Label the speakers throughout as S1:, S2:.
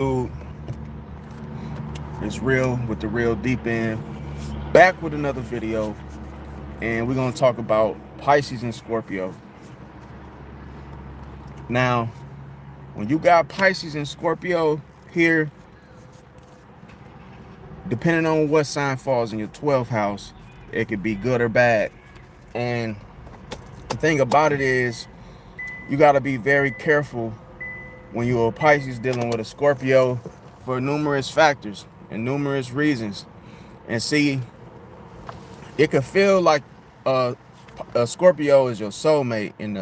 S1: Dude, it's real with the real deep end. Back with another video, and we're gonna talk about Pisces and Scorpio. Now, when you got Pisces and Scorpio here, depending on what sign falls in your 12th house, it could be good or bad. And the thing about it is, you gotta be very careful when you're a Pisces dealing with a Scorpio for numerous factors and numerous reasons. And see, it could feel like a, a Scorpio is your soulmate in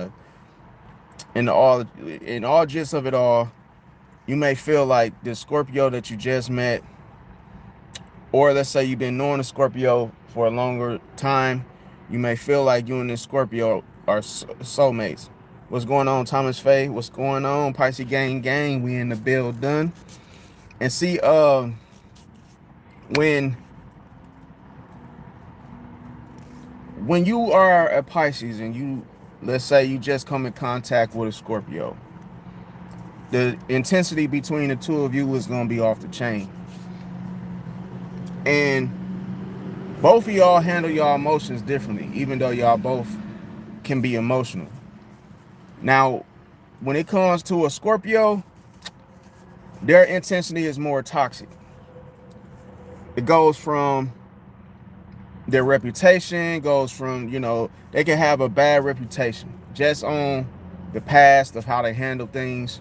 S1: all gist of it all. You may feel like this Scorpio that you just met, or let's say you've been knowing a Scorpio for a longer time, you may feel like you and this Scorpio are soulmates. What's going on, Thomas Faye? What's going on, Pisces gang? We in the build done. And see, when you are a Pisces and you, let's say you just come in contact with a Scorpio, the intensity between the two of you is going to be off the chain. And both of y'all handle y'all emotions differently, even though y'all both can be emotional. Now, when it comes to a Scorpio, their intensity is more toxic. It goes from their reputation, goes from, they can have a bad reputation just on the past of how they handle things.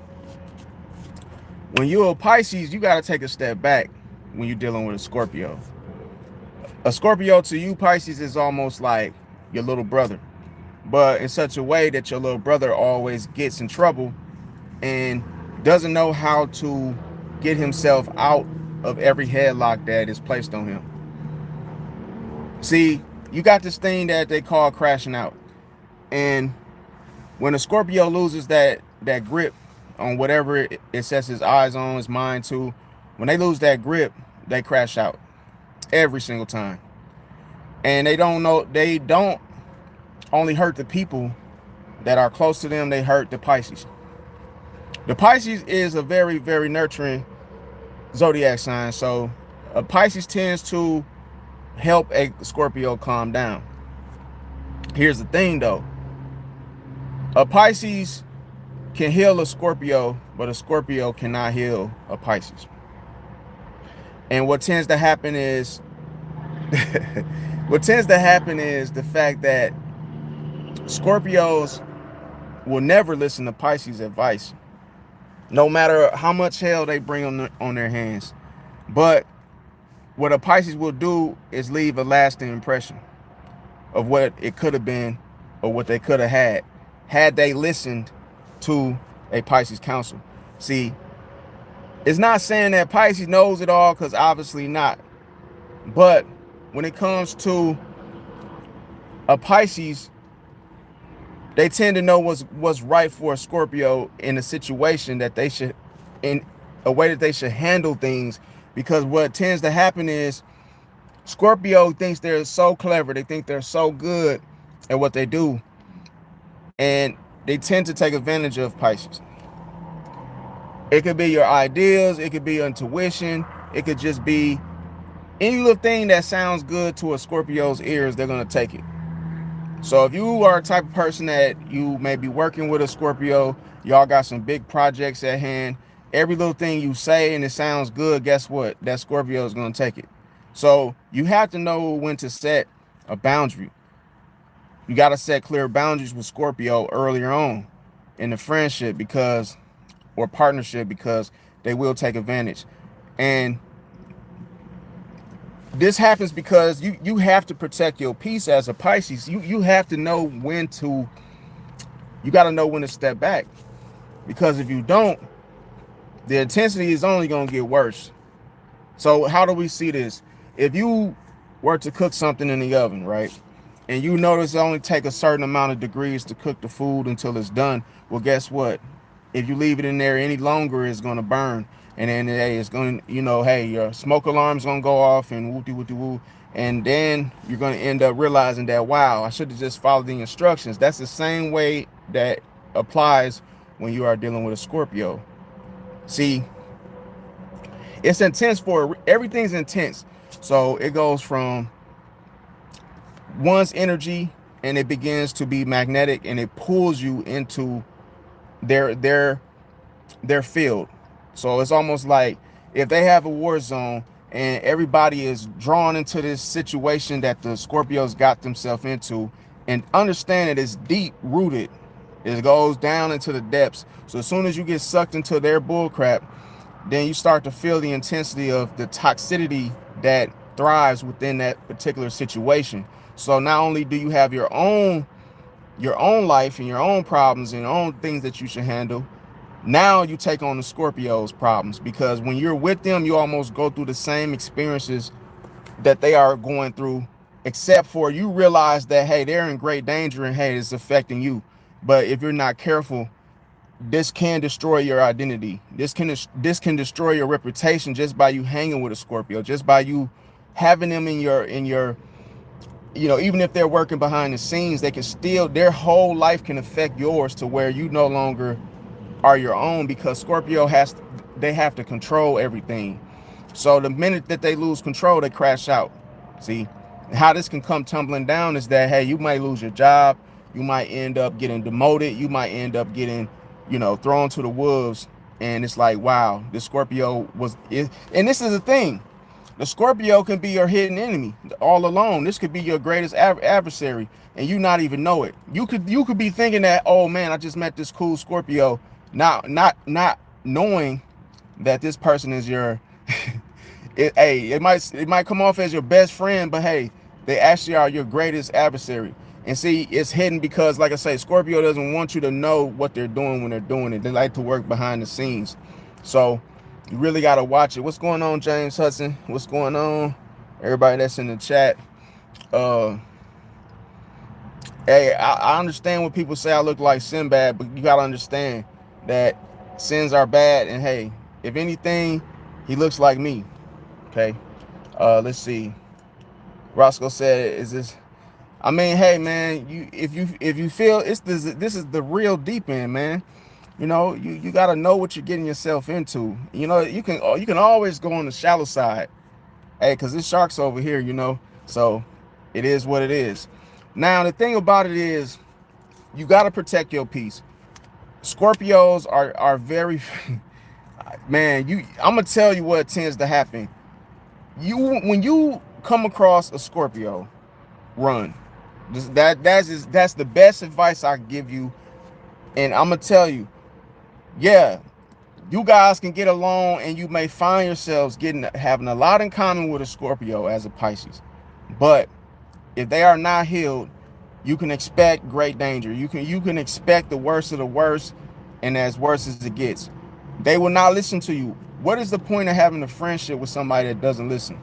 S1: When you're a Pisces, you got to take a step back when you're dealing with a Scorpio. A Scorpio to you, Pisces, is almost like your little brother, but in such a way that your little brother always gets in trouble and doesn't know how to get himself out of every headlock that is placed on him. See, you got this thing that they call crashing out. And when a Scorpio loses that grip on whatever it sets his eyes on, his mind to, when they lose that grip, they crash out every single time. And they don't only hurt the people that are close to them, they hurt the Pisces. The Pisces is a very, very nurturing zodiac sign. So a Pisces tends to help a Scorpio calm down. Here's the thing though. A Pisces can heal a Scorpio, but a Scorpio cannot heal a Pisces. And what tends to happen is the fact that Scorpios will never listen to Pisces advice, no matter how much hell they bring on their hands. But what a Pisces will do is leave a lasting impression of what it could have been or what they could have had they listened to a Pisces counsel. See, it's not saying that Pisces knows it all, because obviously not. But when it comes to a Pisces, they tend to know what's right for a Scorpio in a situation that they should, in a way that they should handle things. Because what tends to happen is Scorpio thinks they're so clever, they think they're so good at what they do, and they tend to take advantage of Pisces. It could be your ideas, it could be your intuition, it could just be any little thing that sounds good to a Scorpio's ears, they're going to take it. So if you are a type of person that you may be working with a Scorpio, y'all got some big projects at hand, every little thing you say and it sounds good, guess what? That Scorpio is going to take it. So you have to know when to set a boundary. You got to set clear boundaries with Scorpio earlier on in the friendship or partnership, because they will take advantage. And this happens because you have to protect your peace as a Pisces. You have to know you got to know when to step back, because if you don't, the intensity is only going to get worse. So how do we see this? If you were to cook something in the oven, right, and you notice it only take a certain amount of degrees to cook the food until it's done, well, guess what? If you leave it in there any longer, it's going to burn. And then it's going to, hey, your smoke alarm's going to go off and woo-dee-woo-dee-woo. And then you're going to end up realizing that, wow, I should have just followed the instructions. That's the same way that applies when you are dealing with a Scorpio. See, It's intense for everything's intense. So it goes from one's energy and it begins to be magnetic and it pulls you into their their their field. So it's almost like if they have a war zone and everybody is drawn into this situation that the Scorpios got themselves into, and understand it is deep rooted. It goes down into the depths. So as soon as you get sucked into their bullcrap, then you start to feel the intensity of the toxicity that thrives within that particular situation. So not only do you have your own life and your own problems and your own things that you should handle, now you take on the Scorpio's problems, because when you're with them, you almost go through the same experiences that they are going through, except for you realize that, hey, they're in great danger and hey, it's affecting you. But if you're not careful, this can destroy your identity. This can destroy your reputation just by you hanging with a Scorpio, just by you having them in your even if they're working behind the scenes, they can still, their whole life can affect yours to where you no longer are your own, because Scorpio they have to control everything. So the minute that they lose control, they crash out. See how this can come tumbling down is that, hey, you might lose your job, you might end up getting demoted, you might end up getting, thrown to the wolves. And it's like, wow, the Scorpio and this is the thing. The Scorpio can be your hidden enemy all alone. This could be your greatest adversary, and you not even know it. You could be thinking that, oh man, I just met this cool Scorpio, not knowing that this person is your it might come off as your best friend, but hey, they actually are your greatest adversary. And see, it's hidden because, like I say, Scorpio doesn't want you to know what they're doing when they're doing it. They like to work behind the scenes. So you really got to watch it. What's going on, James Hudson? What's going on, everybody that's in the chat? Hey, I understand when people say I look like Sinbad, but you got to understand that sins are bad. And hey, if anything, he looks like me. Okay. Let's see. Roscoe said, is this, I mean, hey man, if you feel this is the real deep end, man. You got to know what you're getting yourself into. You can always go on the shallow side. Hey, because there's sharks over here, so it is what it is. Now, the thing about it is, you got to protect your peace. Scorpios are very, man, I'm going to tell you what tends to happen. When you come across a Scorpio, run. That's the best advice I give you. And I'm going to tell you, yeah, you guys can get along and you may find yourselves having a lot in common with a Scorpio as a Pisces. But if they are not healed, you can expect great danger. You can expect the worst of the worst, and as worse as it gets. They will not listen to you. What is the point of having a friendship with somebody that doesn't listen?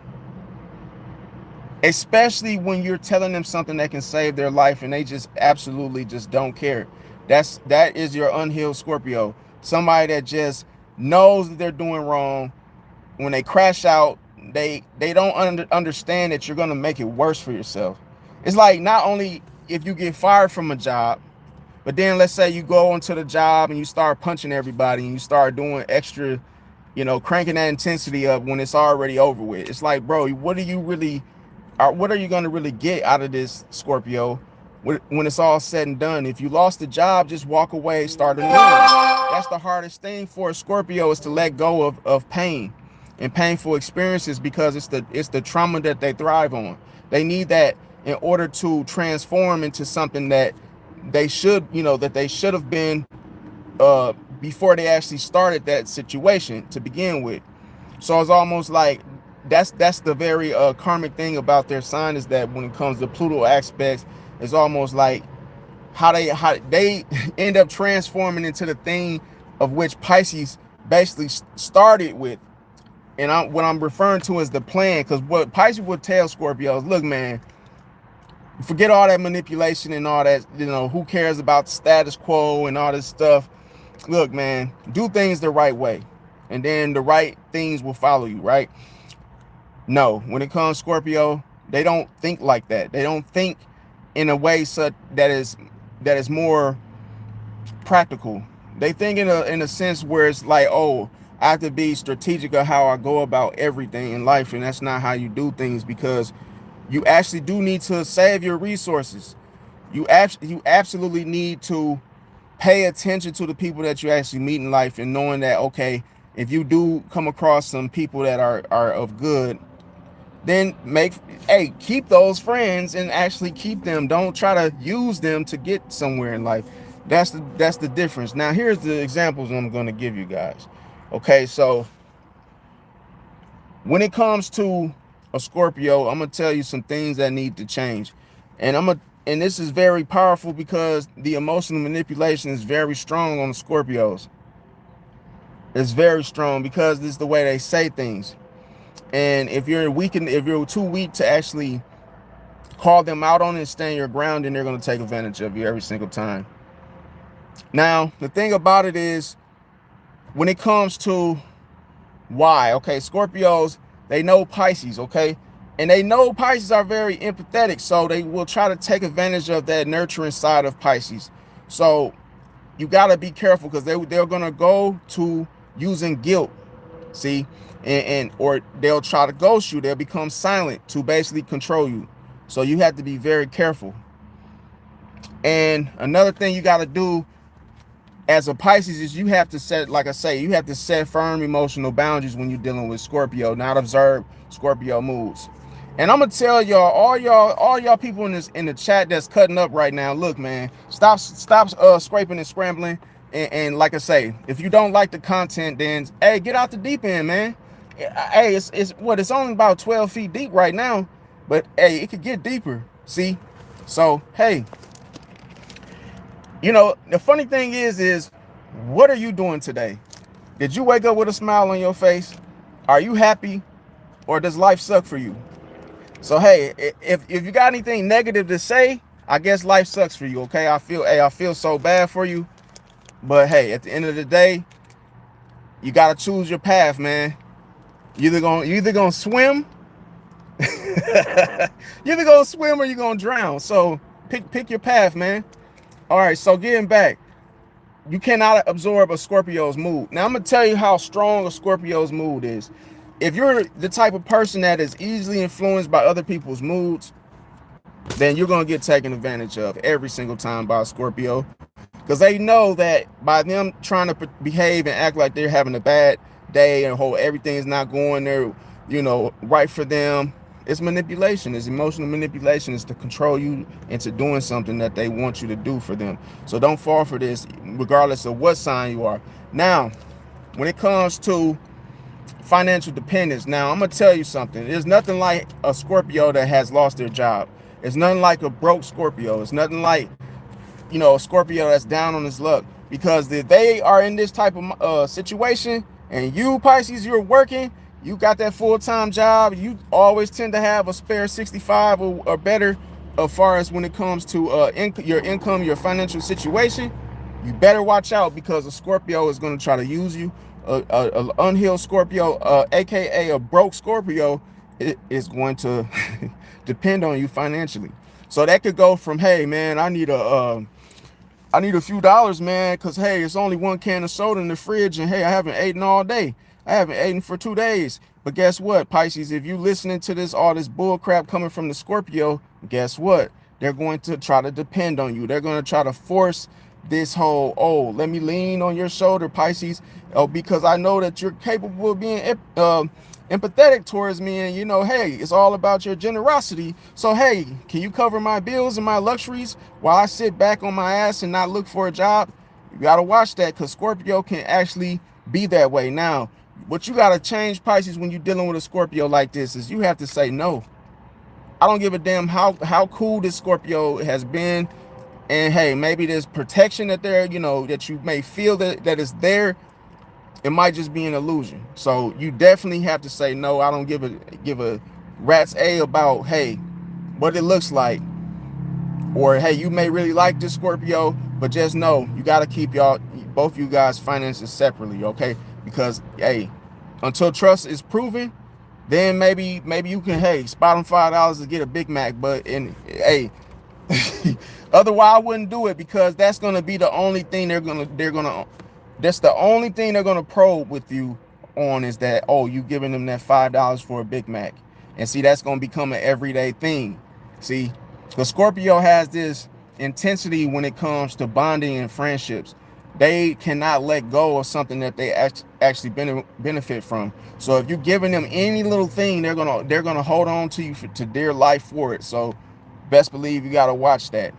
S1: Especially when you're telling them something that can save their life and they just absolutely just don't care. That is your unhealed Scorpio. Somebody that just knows that they're doing wrong. When they crash out, they don't understand that you're going to make it worse for yourself. It's like, not only if you get fired from a job, but then let's say you go into the job and you start punching everybody and you start doing extra, cranking that intensity up when it's already over with. It's like, bro, what are you going to really get out of this, Scorpio, when it's all said and done? If you lost the job, just walk away, start anew. That's the hardest thing for a Scorpio, is to let go of pain and painful experiences, because it's the trauma that they thrive on. They need that in order to transform into something that they should have been before they actually started that situation to begin with. So it's almost like that's the very karmic thing about their sign, is that when it comes to Pluto aspects, it's almost like how they end up transforming into the thing of which Pisces basically started with. And what I'm referring to is the plan, because what Pisces would tell Scorpios, look, man, forget all that manipulation and all that, who cares about the status quo and all this stuff. Look, man, do things the right way, and then the right things will follow you, right? No, when it comes to Scorpio, they don't think like that. They don't think in a way such that is more practical. They think in a sense where it's like, oh, I have to be strategic of how I go about everything in life, and that's not how you do things, because you actually do need to save your resources. You absolutely need to pay attention to the people that you actually meet in life, and knowing that, okay, if you do come across some people that are of good, then keep those friends and actually keep them. Don't try to use them to get somewhere in life. That's the difference. Now here's the examples I'm going to give you guys. Okay, so when it comes to a Scorpio, I'm gonna tell you some things that need to change, and and this is very powerful because the emotional manipulation is very strong on the Scorpios. It's very strong because this is the way they say things. And if you're too weak to actually call them out on it and stand your ground, then they're going to take advantage of you every single time. Now, the thing about it is, when it comes to why, okay, Scorpios, they know Pisces, okay? And they know Pisces are very empathetic, so they will try to take advantage of that nurturing side of Pisces. So you got to be careful, because they're going to go to using guilt, see? Or they'll try to ghost you. They'll become silent to basically control you. So you have to be very careful. And another thing you got to do as a Pisces is you have to set, like I say, you have to set firm emotional boundaries when you're dealing with Scorpio, not observe Scorpio moods. And I'm gonna tell y'all, all y'all people in the chat that's cutting up right now, look, man, stop scraping and scrambling. And like I say, if you don't like the content, then hey, get out the deep end, man. Hey, it's only about 12 feet deep right now, but hey, it could get deeper. See? So hey, the funny thing is what are you doing today? Did you wake up with a smile on your face? Are you happy, or does life suck for you? So hey, if you got anything negative to say, I guess life sucks for you. Okay, I feel so bad for you, but hey, at the end of the day, you gotta choose your path, man. You either gonna swim, you're either gonna swim or you're gonna drown. So pick your path, man. All right, so getting back, you cannot absorb a Scorpio's mood. Now I'm gonna tell you how strong a Scorpio's mood is. If you're the type of person that is easily influenced by other people's moods, then you're gonna get taken advantage of every single time by a Scorpio, because they know that by them trying to behave and act like they're having a bad day and everything is not going there, right for them, it's manipulation. It's emotional manipulation. It's to control you into doing something that they want you to do for them. So don't fall for this, regardless of what sign you are. Now, when it comes to financial dependence, now I'm gonna tell you something. There's nothing like a Scorpio that has lost their job. It's nothing like a broke Scorpio. It's nothing like a Scorpio that's down on his luck, because if they are in this type of situation, and you Pisces, you're working, you got that full-time job, you always tend to have a spare 65 or better as far as when it comes to your income, your financial situation. You better watch out, because a Scorpio is going to try to use you. An unhealed Scorpio, aka a broke Scorpio, is going to depend on you financially. So that could go from, hey man, I need a few dollars, man, because hey, it's only one can of soda in the fridge, and hey, I haven't eaten all day. I haven't eaten for 2 days. But guess what, Pisces? If you listening to all this bull crap coming from the Scorpio, guess what? They're going to try to depend on you. They're going to try to force this whole, oh, let me lean on your shoulder, Pisces, because I know that you're capable of being empathetic towards me, and hey, it's all about your generosity. So hey, can you cover my bills and my luxuries while I sit back on my ass and not look for a job? You got to watch that, because Scorpio can actually be that way. Now, what you got to change, Pisces, when you're dealing with a Scorpio like this, is you have to say no. I don't give a damn how cool this Scorpio has been. And hey, maybe there's protection that that you may feel that is there. It might just be an illusion. So you definitely have to say no. I don't give a rat's a about, hey, what it looks like. Or hey, you may really like this Scorpio, but just know you got to keep both you guys finances separately, okay? Because hey, until trust is proven, then maybe you can, hey, spot them $5 to get a Big Mac. But hey, otherwise I wouldn't do it, because that's gonna be the only thing that's the only thing they're gonna probe with you on is that, oh, you giving them that $5 for a Big Mac. And see, that's going to become an everyday thing. See, the Scorpio has this intensity when it comes to bonding and friendships. They cannot let go of something that they actually benefit from. So if you're giving them any little thing, they're gonna hold on to you to dear life for it. So best believe you got to watch that.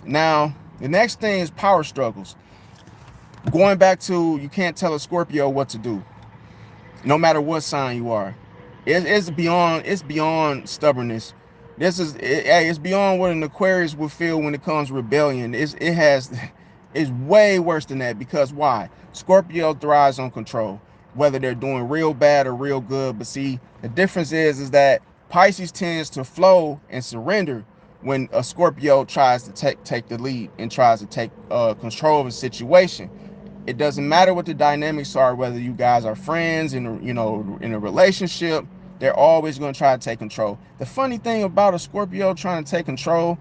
S1: Now the next thing is power struggles. Going back to, you can't tell a Scorpio what to do, no matter what sign you are. It's beyond stubbornness. It's beyond what an Aquarius would feel when it comes to rebellion. It's way worse than that, because why? Scorpio thrives on control, whether they're doing real bad or real good. But see, the difference is that Pisces tends to flow and surrender when a Scorpio tries to take the lead and tries to take control of a situation. It doesn't matter what the dynamics are, whether you guys are friends in a relationship, they're always going to try to take control. The funny thing about a Scorpio trying to take control,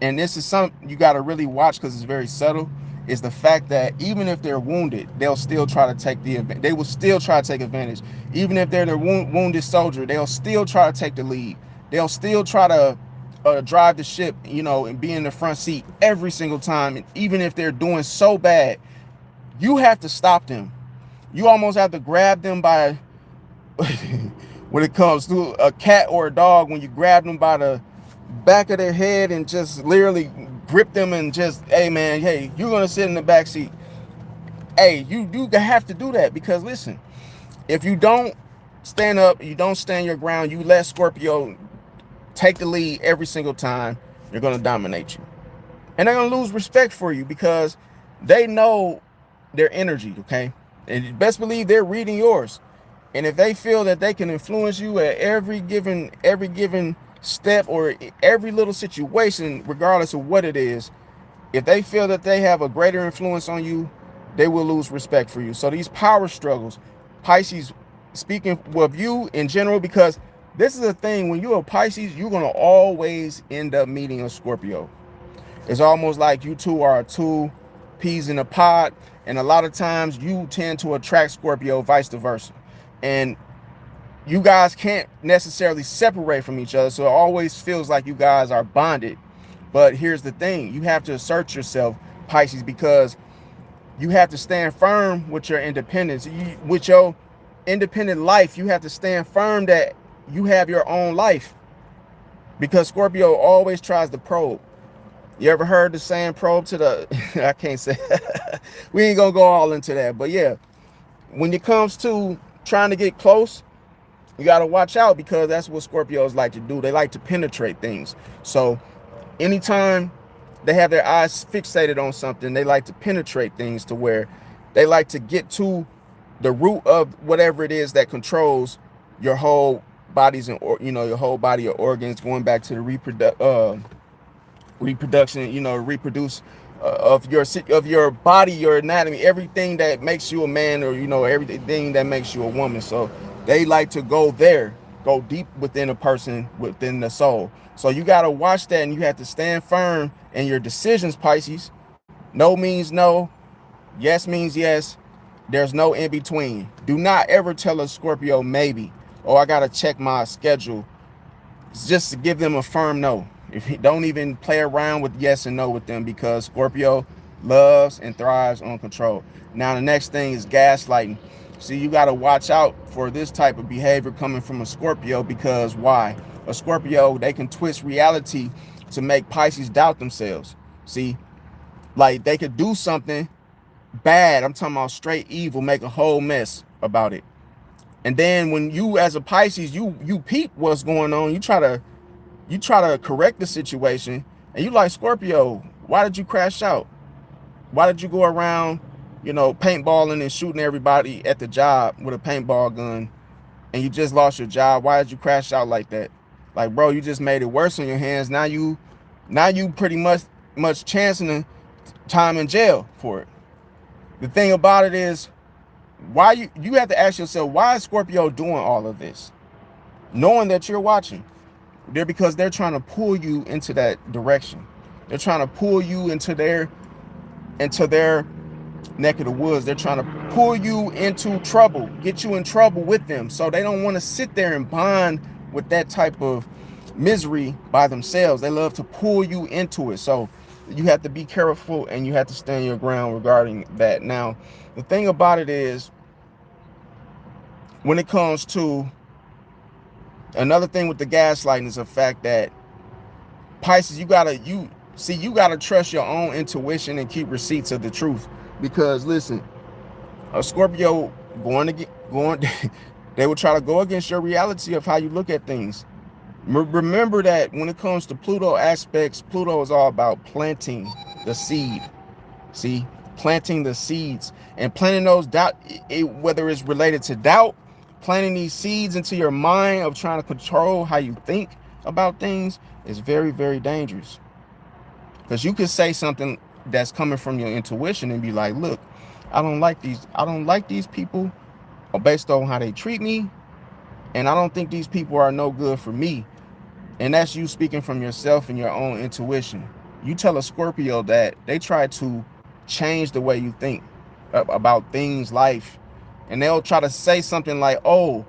S1: and this is something you got to really watch because it's very subtle, is the fact that even if they're wounded, they'll still try to take they will still try to take advantage. Even if they're the wounded soldier, they'll still try to take the lead. They'll still try to drive the ship, and be in the front seat every single time. And even if they're doing so bad, you have to stop them. You almost have to grab them by when it comes to a cat or a dog, when you grab them by the back of their head and just literally grip them and just, hey man, hey, you're gonna sit in the back seat. Hey, you have to do that, because listen, if you don't stand up, you don't stand your ground, you let Scorpio take the lead every single time, they're gonna dominate you. And they're gonna lose respect for you because they know their energy, okay? And you best believe they're reading yours. And if they feel that they can influence you at every given step or every little situation, regardless of what it is, if they feel that they have a greater influence on you, they will lose respect for you. So these power struggles, Pisces, speaking with you in general, because this is the thing, when you're a Pisces, you're going to always end up meeting a Scorpio. It's almost like you two are two peas in a pod, and a lot of times you tend to attract Scorpio, vice versa. And you guys can't necessarily separate from each other, so it always feels like you guys are bonded. But here's the thing, you have to assert yourself, Pisces, because you have to stand firm with your independence. With your independent life, you have to stand firm that you have your own life, because Scorpio always tries to probe. You ever heard the saying, probe to the I can't say we ain't gonna go all into that, but yeah, when it comes to trying to get close, you got to watch out, because that's what Scorpios like to do. They like to penetrate things. So anytime they have their eyes fixated on something, they like to penetrate things to where they like to get to the root of whatever it is that controls your whole bodies and your whole body of organs, going back to the reproduction, reproduce of your body, your anatomy, everything that makes you a man, or everything that makes you a woman. So they like to go deep within a person, within the soul. So you got to watch that, and you have to stand firm in your decisions, Pisces. No means no, yes means yes. There's no in between. Do not ever tell a Scorpio maybe, oh, I got to check my schedule. It's just to give them a firm no. If you don't even play around with yes and no with them, because Scorpio loves and thrives on control. Now the next thing is gaslighting. See, you got to watch out for this type of behavior coming from a Scorpio, because why? A Scorpio, they can twist reality to make Pisces doubt themselves. See, like they could do something bad, I'm talking about straight evil, make a whole mess about it. And then when you as a Pisces, you peep what's going on, you try to correct the situation, and you like, Scorpio, why did you crash out? Why did you go around, paintballing and shooting everybody at the job with a paintball gun, and you just lost your job? Why did you crash out like that? Like, bro, you just made it worse on your hands. Now you pretty much chancing time in jail for it. The thing about it is, why you have to ask yourself, why is Scorpio doing all of this, knowing that you're watching? Because they're trying to pull you into that direction. They're trying to pull you into their neck of the woods. They're trying to pull you into trouble, get you in trouble with them. So they don't want to sit there and bond with that type of misery by themselves. They love to pull you into it. So you have to be careful and you have to stand your ground regarding that. Now, the thing about it is, when it comes to another thing with the gaslighting is the fact that Pisces, you gotta trust your own intuition and keep receipts of the truth. Because listen, a Scorpio going they will try to go against your reality of how you look at things. Remember that when it comes to Pluto aspects, Pluto is all about planting the seed. See, planting the seeds and planting those doubt, whether it's related to doubt, planting these seeds into your mind of trying to control how you think about things is very, very dangerous. Because you could say something that's coming from your intuition and be like, look, I don't like these people based on how they treat me, and I don't think these people are no good for me. And that's you speaking from yourself and your own intuition. You tell a Scorpio that, they try to change the way you think about things, life, and they'll try to say something like, oh,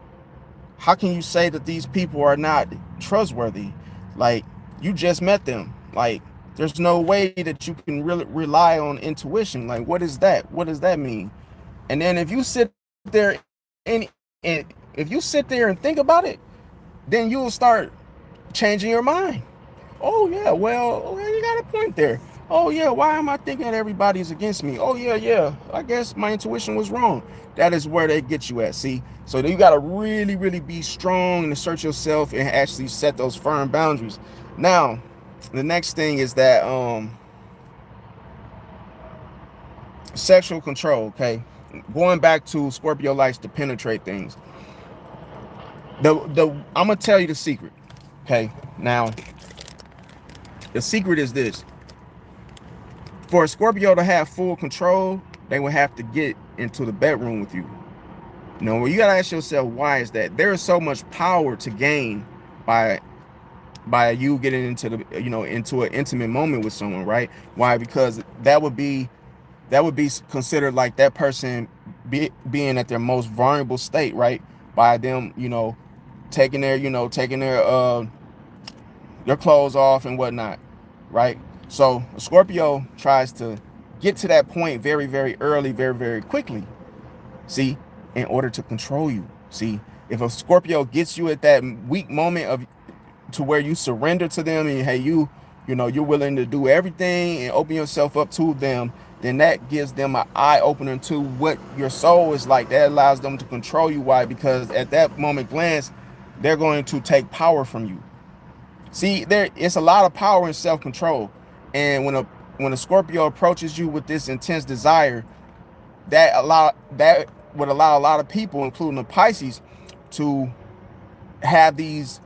S1: how can you say that these people are not trustworthy? Like, you just met them. Like, there's no way that you can really rely on intuition. Like, what is that? What does that mean? And then if you sit there and if you sit there and think about it, then you'll start changing your mind. Oh yeah, well, you got a point there. Oh yeah, why am I thinking that everybody's against me? Oh yeah, I guess my intuition was wrong. That is where they get you at, see? So you got to really, really be strong and assert yourself and actually set those firm boundaries. Now, the next thing is that sexual control, okay? Going back to Scorpio likes to penetrate things. I'm gonna tell you the secret. Okay, now the secret is this: for a Scorpio to have full control, they would have to get into the bedroom with you. You know, you gotta ask yourself, why is that? There is so much power to gain by you getting into into an intimate moment with someone, right? Why? Because that would be considered like that person being at their most vulnerable state, right? By them, taking their clothes off and whatnot, right? So a Scorpio tries to get to that point very, very early, very, very quickly. See, in order to control you. See, if a Scorpio gets you at that weak moment to where you surrender to them and hey, you're willing to do everything and open yourself up to them, then that gives them an eye opener to what your soul is like. That allows them to control you. Why? Because at that moment glance, they're going to take power from you. See, it's a lot of power in self-control. And when a Scorpio approaches you with this intense desire, that would allow a lot of people, including the Pisces, to have these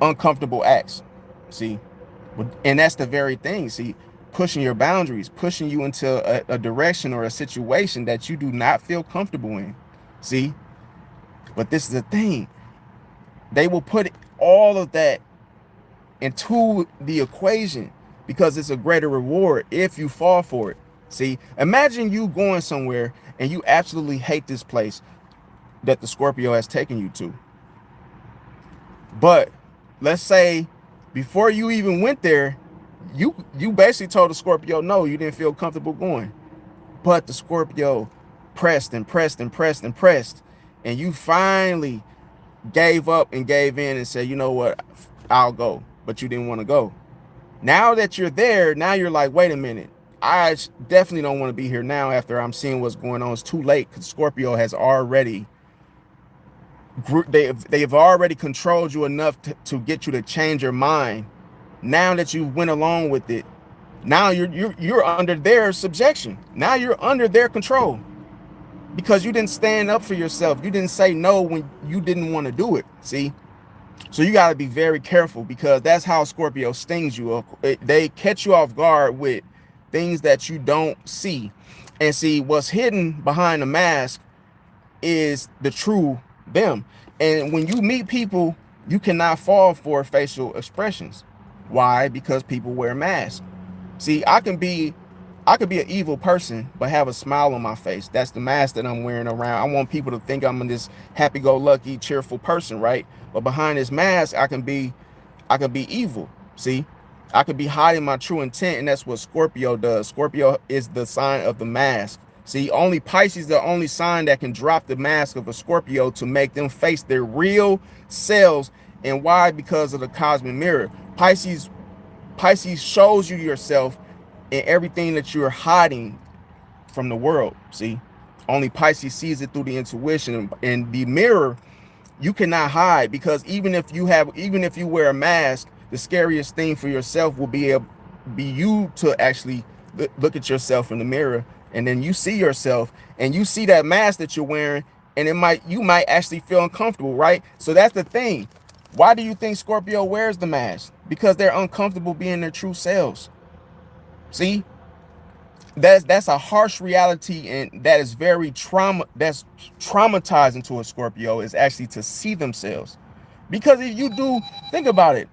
S1: uncomfortable acts. See, and that's the very thing. See, pushing your boundaries, pushing you into a direction or a situation that you do not feel comfortable in. See, but this is the thing: they will put all of that into the equation because it's a greater reward if you fall for it. See, imagine you going somewhere and you absolutely hate this place that the Scorpio has taken you to. But let's say before you even went there, you basically told the Scorpio no, you didn't feel comfortable going. But the Scorpio pressed and pressed and pressed and pressed, and you finally gave up and gave in and said, you know what, I'll go. But you didn't want to go. Now that you're there, now you're like, wait a minute, I definitely don't want to be here now after I'm seeing what's going on. It's too late because Scorpio has already they've already controlled you enough to get you to change your mind. Now that you went along with it, now you're under their subjection. Now you're under their control because you didn't stand up for yourself. You didn't say no when you didn't want to do it. See, so you got to be very careful because that's how Scorpio stings you. They catch you off guard with things that you don't see. And see, what's hidden behind the mask is the true them. And when you meet people, you cannot fall for facial expressions. Why? Because people wear masks. See, I can be I could be an evil person, but have a smile on my face. That's the mask that I'm wearing around. I want people to think I'm this happy-go-lucky, cheerful person, right? But behind this mask, I can be evil. See, I could be hiding my true intent, and that's what Scorpio does. Scorpio is the sign of the mask. See, only Pisces, the only sign that can drop the mask of a Scorpio to make them face their real selves. And why? Because of the cosmic mirror. Pisces shows you yourself in everything that you're hiding from the world. See, only Pisces sees it through the intuition. And the mirror, you cannot hide, because even if you wear a mask, the scariest thing for yourself will be you to actually look at yourself in the mirror, and then you see yourself and you see that mask that you're wearing, and you might actually feel uncomfortable, right? So that's the thing. Why do you think Scorpio wears the mask? Because they're uncomfortable being their true selves. See, that's a harsh reality, and that is that's traumatizing to a Scorpio, is actually to see themselves. Because if you do think about it,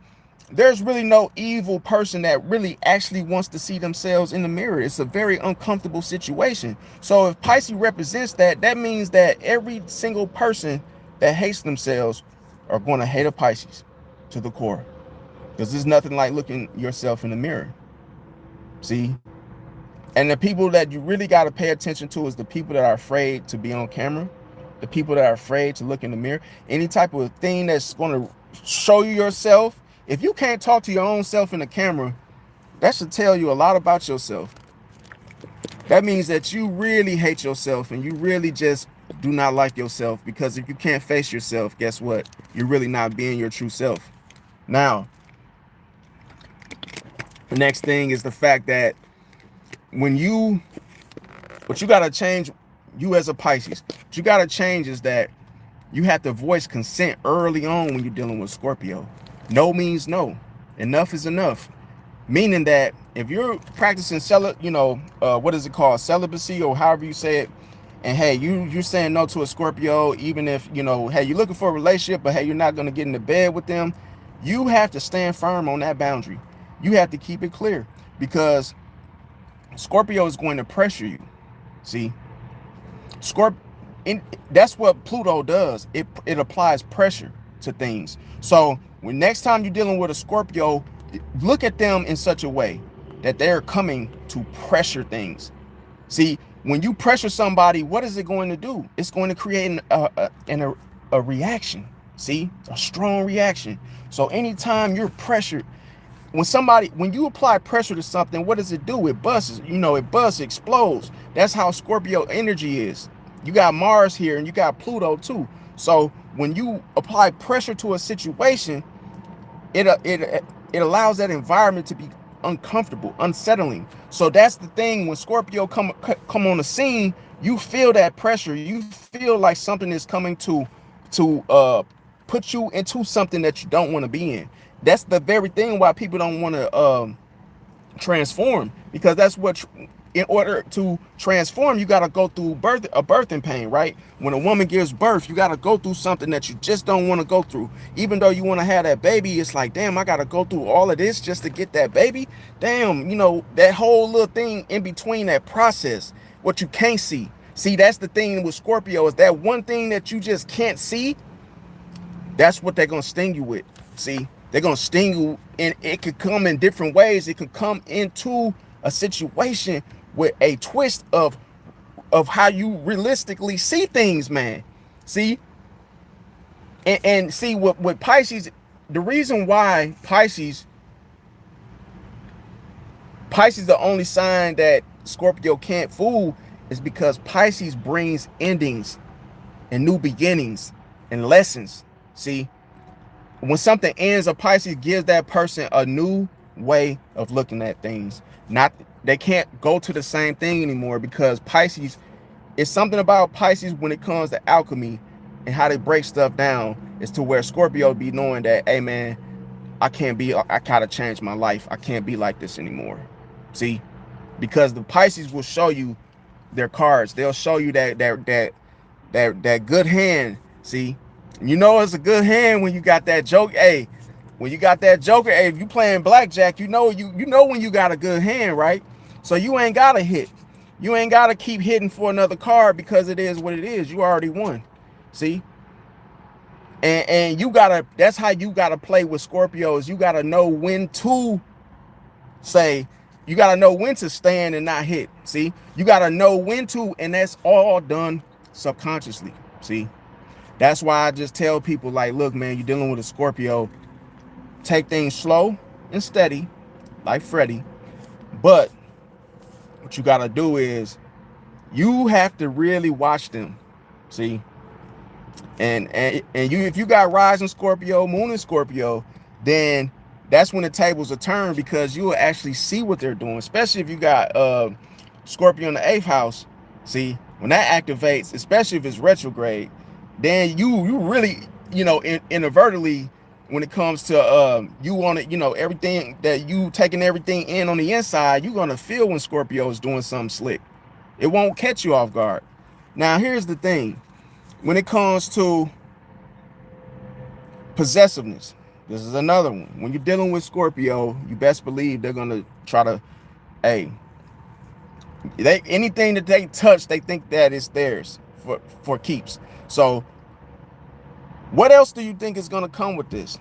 S1: there's really no evil person that really actually wants to see themselves in the mirror. It's a very uncomfortable situation. So if Pisces represents that, that means that every single person that hates themselves are going to hate a Pisces to the core, because there's nothing like looking yourself in the mirror. See, and the people that you really got to pay attention to is the people that are afraid to be on camera, the people that are afraid to look in the mirror. Any type of thing that's going to show you yourself. If you can't talk to your own self in the camera, that should tell you a lot about yourself. That means that you really hate yourself, and you really just do not like yourself, because if you can't face yourself, guess what? You're really not being your true self. Now, the next thing is the fact that what you got to change, you as a Pisces, what you got to change is that you have to voice consent early on when you're dealing with Scorpio. No means no. Enough is enough. Meaning that if you're practicing what is it called? Celibacy, or however you say it. And hey, you're saying no to a Scorpio, even if, hey, you're looking for a relationship, but hey, you're not going to get into bed with them. You have to stand firm on that boundary. You have to keep it clear, because Scorpio is going to pressure you. See, that's what Pluto does. It applies pressure to things. So when next time you're dealing with a Scorpio, look at them in such a way that they're coming to pressure things. See, when you pressure somebody, what is it going to do? It's going to create a reaction. See, a strong reaction. So anytime you're pressured, when you apply pressure to something, what does it do? It busts, it explodes. That's how Scorpio energy is. You got Mars here and you got Pluto too. So when you apply pressure to a situation, it allows that environment to be uncomfortable, unsettling. So that's the thing. When Scorpio come on the scene, you feel that pressure. You feel like something is coming to put you into something that you don't want to be in. That's the very thing why people don't want to transform, because that's what, in order to transform, you got to go through a birthing pain, right? When a woman gives birth, you got to go through something that you just don't want to go through. Even though you want to have that baby, it's like, damn, I got to go through all of this just to get that baby. Damn, that whole little thing in between, that process, what you can't see. See, that's the thing with Scorpio, is that one thing that you just can't see. That's what they're going to sting you with. See, they're going to sting you, and it could come in different ways. It could come into a situation with a twist of how you realistically see things, man. See, and see with Pisces, the reason why Pisces the only sign that Scorpio can't fool is because Pisces brings endings and new beginnings and lessons. See, when something ends, a Pisces gives that person a new way of looking at things. They can't go to the same thing anymore, because Pisces, it's something about Pisces when it comes to alchemy and how they break stuff down, is to where Scorpio be knowing that, hey man, I gotta change my life. I can't be like this anymore. See, because the Pisces will show you their cards. They'll show you that good hand. See, it's a good hand when you got that joke. Hey, when you got that joker, hey, if you playing blackjack, you know when you got a good hand, right? So you ain't got to hit. You ain't got to keep hitting for another card because it is what it is. You already won. See? And you got to, that's how you got to play with Scorpios. You got to know when to say, you got to know when to stand and not hit. See? You got to know when to, and that's all done subconsciously. See? That's why I just tell people like, look, man, you're dealing with a Scorpio. Take things slow and steady, like Freddie. But what you got to do is you have to really watch them. See? And you, if you got rising Scorpio, moon in Scorpio, then that's when the tables are turned, because you will actually see what they're doing, especially if you got Scorpio in the 8th house. See, when that activates, especially if it's retrograde, then you really, you know, inadvertently, when it comes to you want to, you know, everything that you taking everything in on the inside, you're gonna feel when Scorpio is doing something slick. It won't catch you off guard. Now here's the thing. When it comes to possessiveness, this is another one. When you're dealing with Scorpio, you best believe they're gonna try to, hey, anything that they touch, they think that it's theirs for keeps. So what else do you think is gonna come with this?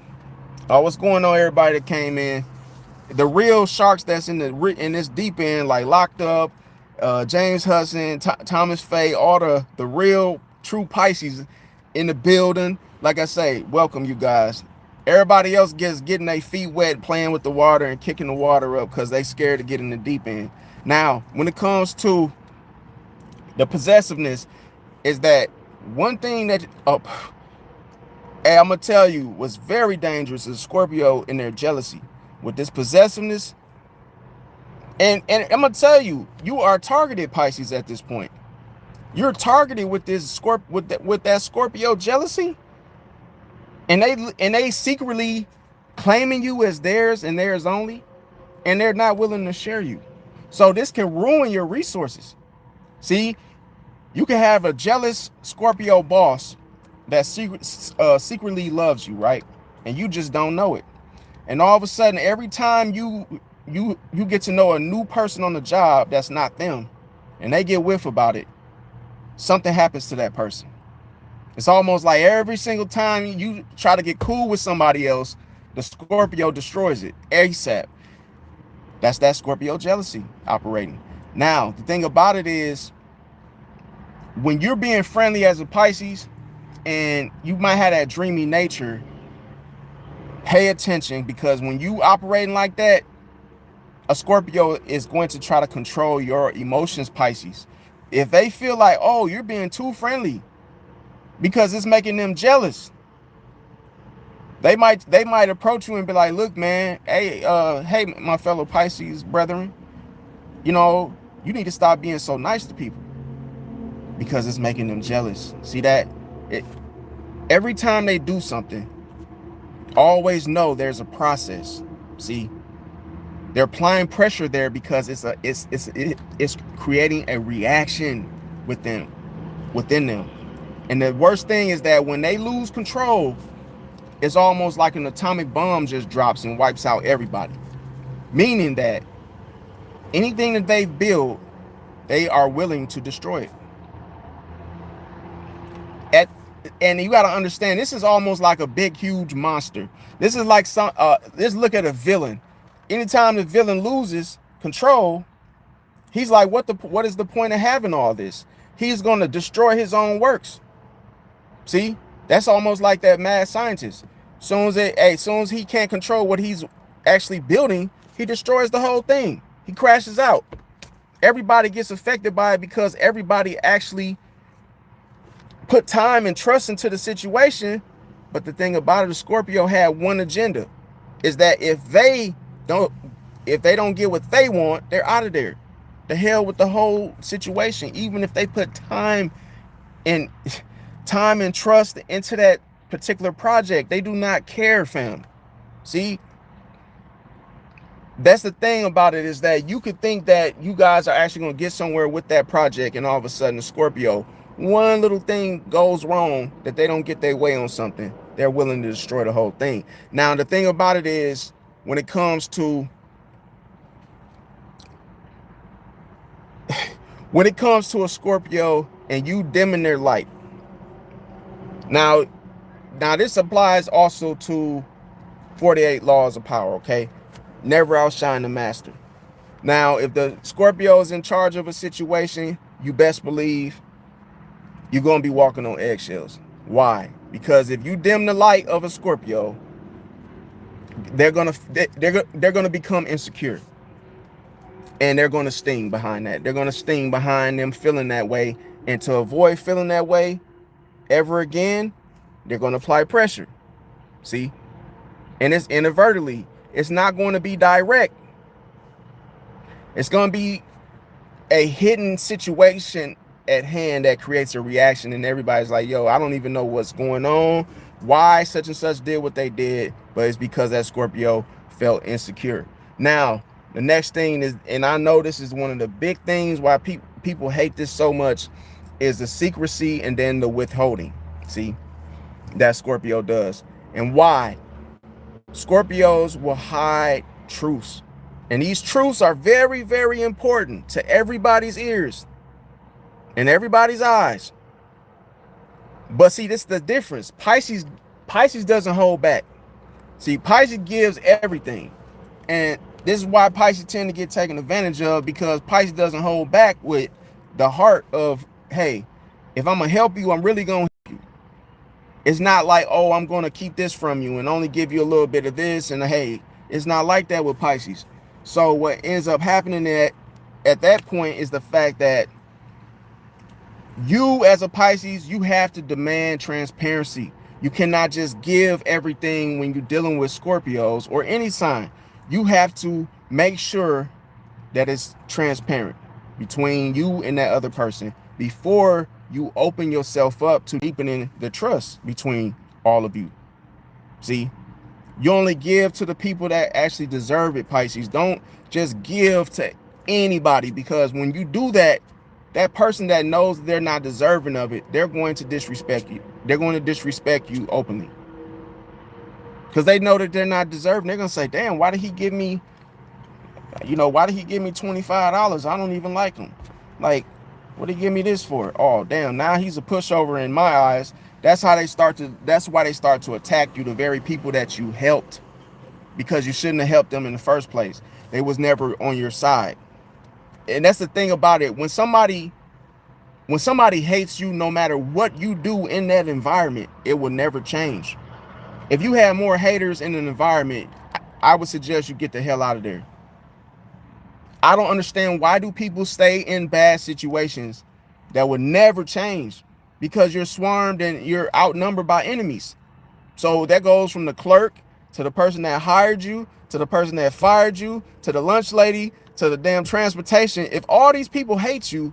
S1: What's going on, everybody that came in? The real sharks that's in this deep end, like Locked Up, James Hudson, Thomas Fay, all the real true Pisces in the building. Like I say, welcome you guys. Everybody else getting their feet wet, playing with the water and kicking the water up because they scared to get in the deep end. Now, when it comes to the possessiveness, is that one thing that hey, I'm gonna tell you was very dangerous is Scorpio in their jealousy with this possessiveness. And I'm gonna tell you, you are targeted, Pisces, at this point. You're targeted with this with that Scorpio jealousy, and they secretly claiming you as theirs and theirs only, and they're not willing to share you. So this can ruin your resources. See, you can have a jealous Scorpio boss that secretly loves you, right? And you just don't know it. And all of a sudden, every time you get to know a new person on the job that's not them, and they get whiff about it, something happens to that person. It's almost like every single time you try to get cool with somebody else, the Scorpio destroys it ASAP. That's that Scorpio jealousy operating. Now, the thing about it is, when you're being friendly as a Pisces, and you might have that dreamy nature, pay attention, because when you operating like that, a Scorpio is going to try to control your emotions, Pisces. If they feel like, oh, you're being too friendly because it's making them jealous, they might approach you and be like, look, man, hey, my fellow Pisces brethren, you know, you need to stop being so nice to people because it's making them jealous. See that? Every time they do something, always know there's a process. See, they're applying pressure there because it's creating a reaction within them. And the worst thing is that when they lose control, it's almost like an atomic bomb just drops and wipes out everybody. Meaning that anything that they've built, they are willing to destroy it. And you got to understand, this is almost like a big, huge monster. This is like let's look at a villain. Anytime the villain loses control, he's like, what is the point of having all this? He's going to destroy his own works. See, that's almost like that mad scientist. Soon as he can't control what he's actually building, he destroys the whole thing. He crashes out. Everybody gets affected by it because everybody actually put time and trust into the situation. But the thing about it, the Scorpio had one agenda, is that if they don't get what they want, they're out of there. The hell with the whole situation. Even if they put time and trust into that particular project, they do not care, fam. See, that's the thing about it, is that you could think that you guys are actually going to get somewhere with that project, and all of a sudden the Scorpio, one little thing goes wrong, that they don't get their way on something, they're willing to destroy the whole thing. Now, the thing about it is, when it comes to When it comes to a Scorpio and you dimming their light, now this applies also to 48 laws of power, okay? Never outshine the master. Now, if the Scorpio is in charge of a situation, you best believe you're going to be walking on eggshells. Why? Because if you dim the light of a Scorpio, they're going to become insecure. And they're going to sting behind that. They're going to sting behind them feeling that way. And to avoid feeling that way ever again, they're going to apply pressure. See? And it's inadvertently. It's not going to be direct. It's going to be a hidden situation at hand that creates a reaction. And everybody's like, yo, I don't even know what's going on. Why such and such did what they did. But it's because that Scorpio felt insecure. Now, the next thing is, and I know this is one of the big things why people hate this so much, is the secrecy and then the withholding. See, that Scorpio does. And why? Scorpios will hide truths. And these truths are very, very important to everybody's ears and everybody's eyes. But see, this is the difference. Pisces doesn't hold back. See, Pisces gives everything. And this is why Pisces tend to get taken advantage of, because Pisces doesn't hold back with the heart of, hey, if I'm going to help you, I'm really going to help you. It's not like, oh, I'm going to keep this from you and only give you a little bit of this. And hey, it's not like that with Pisces. So what ends up happening at that point is the fact that you as a Pisces, you have to demand transparency. You cannot just give everything when you're dealing with Scorpios or any sign. You have to make sure that it's transparent between you and that other person before you open yourself up to deepening the trust between all of you. See, you only give to the people that actually deserve it, Pisces. Don't just give to anybody, because when you do that, that person that knows they're not deserving of it, they're going to disrespect you. They're going to disrespect you openly. Because they know that they're not deserving. They're going to say, damn, why did he give me, why did he give me $25? I don't even like him. Like, what did he give me this for? Oh, damn, now he's a pushover in my eyes. That's why they start to attack you, the very people that you helped, because you shouldn't have helped them in the first place. They was never on your side. And that's the thing about it. When somebody hates you, no matter what you do in that environment, it will never change. If you have more haters in an environment, I would suggest you get the hell out of there. I don't understand, why do people stay in bad situations that would never change? Because you're swarmed and you're outnumbered by enemies. So that goes from the clerk to the person that hired you, to the person that fired you, to the lunch lady, to the damn transportation. If all these people hate you,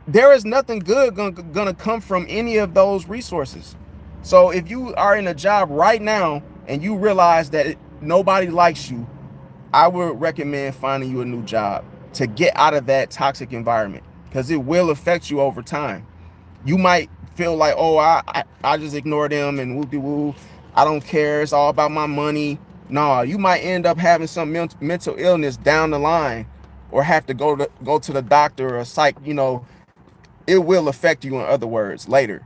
S1: there is nothing good gonna come from any of those resources. So if you are in a job right now and you realize that nobody likes you, I would recommend finding you a new job to get out of that toxic environment, because it will affect you over time. You might feel like, oh, I just ignore them and woo-de-woo. I don't care. It's all about my money. No, you might end up having some mental illness down the line, or have to go to the doctor or a psych. It will affect you, in other words, later.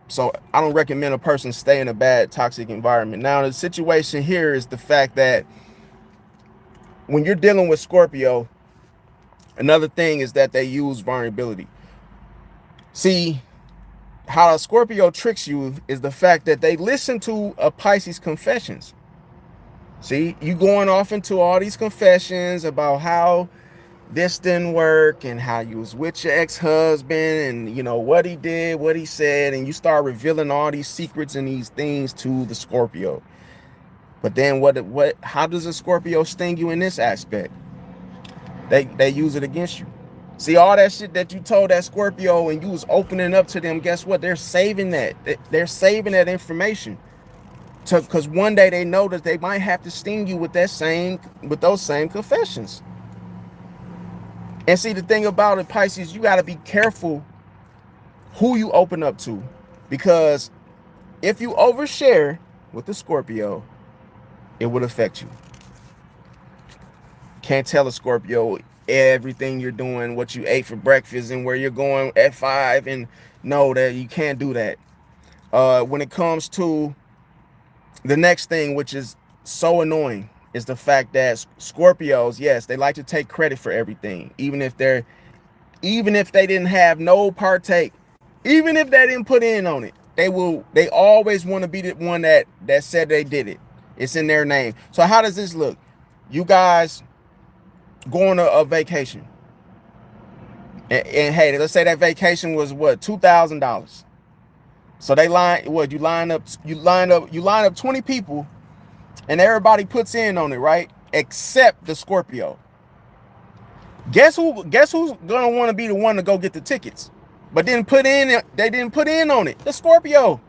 S1: So I don't recommend a person stay in a bad, toxic environment. Now, the situation here is the fact that when you're dealing with Scorpio, another thing is that they use vulnerability. See, how a Scorpio tricks you is the fact that they listen to a Pisces confessions. See, you going off into all these confessions about how this didn't work and how you was with your ex-husband and what he did, what he said, and you start revealing all these secrets and these things to the Scorpio. But then how does a Scorpio sting you in this aspect? They use it against you. See, all that shit that you told that Scorpio and you was opening up to them, guess what? They're saving that. They're saving that information. Because one day they know that they might have to sting you with those same confessions. And see, the thing about it, Pisces, you got to be careful who you open up to. Because if you overshare with the Scorpio, it would affect you. Can't tell a Scorpio everything you're doing, what you ate for breakfast, and where you're going at 5, and know that you can't do that. When it comes to the next thing, which is so annoying, is the fact that Scorpios, yes, they like to take credit for everything, even if they didn't have no partake, even if they didn't put in on it, they always want to be the one that said they did it. It's in their name. So how does this look? You guys going to a vacation, and hey, let's say that vacation was what, $2,000. So they you line up 20 people, and everybody puts in on it, right? Except the Scorpio. Guess who's gonna want to be the one to go get the tickets, but they didn't put in on it? The Scorpio.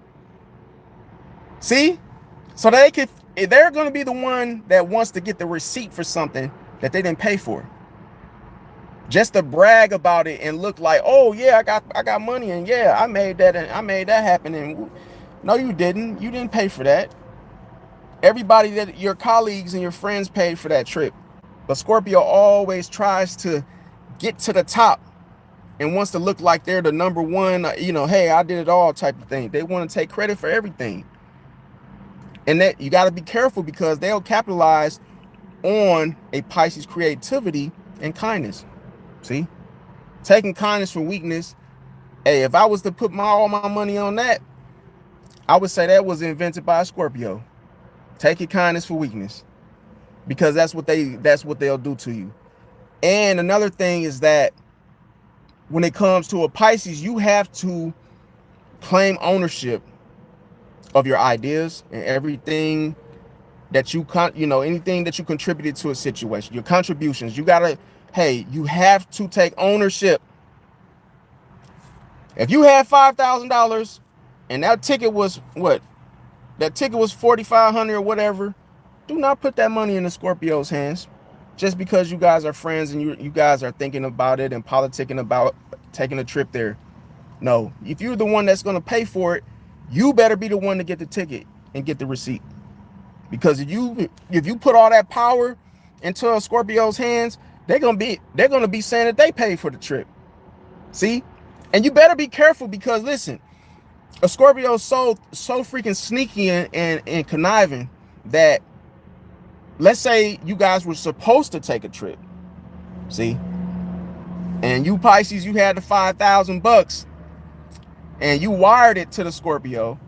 S1: See? So they're gonna be the one that wants to get the receipt for something that they didn't pay for, just to brag about it and look like, oh yeah, I got money, and yeah, I made that happen. And no, you didn't pay for that. Everybody, that your colleagues and your friends, paid for that trip. But Scorpio always tries to get to the top and wants to look like they're the number one, hey, I did it all type of thing. They want to take credit for everything. And that you got to be careful, because they'll capitalize on a Pisces creativity and kindness. See? Taking kindness for weakness. Hey, if I was to put all my money on that, I would say that was invented by a Scorpio. Taking kindness for weakness. Because that's what they'll do to you. And another thing is that when it comes to a Pisces, you have to claim ownership of your ideas and everything that anything that you contributed to a situation, your contributions. You have to take ownership. If you had $5,000 and that ticket was $4,500 or whatever, do not put that money in the Scorpio's hands just because you guys are friends and you guys are thinking about it and politicking about taking a trip there. No, if you're the one that's going to pay for it, you better be the one to get the ticket and get the receipt. Because if you put all that power into a Scorpio's hands, they're gonna be saying that they paid for the trip. See? And you better be careful, because listen, a Scorpio is so freaking sneaky and conniving that, let's say you guys were supposed to take a trip, see, and you Pisces, you had the $5,000 and you wired it to the Scorpio,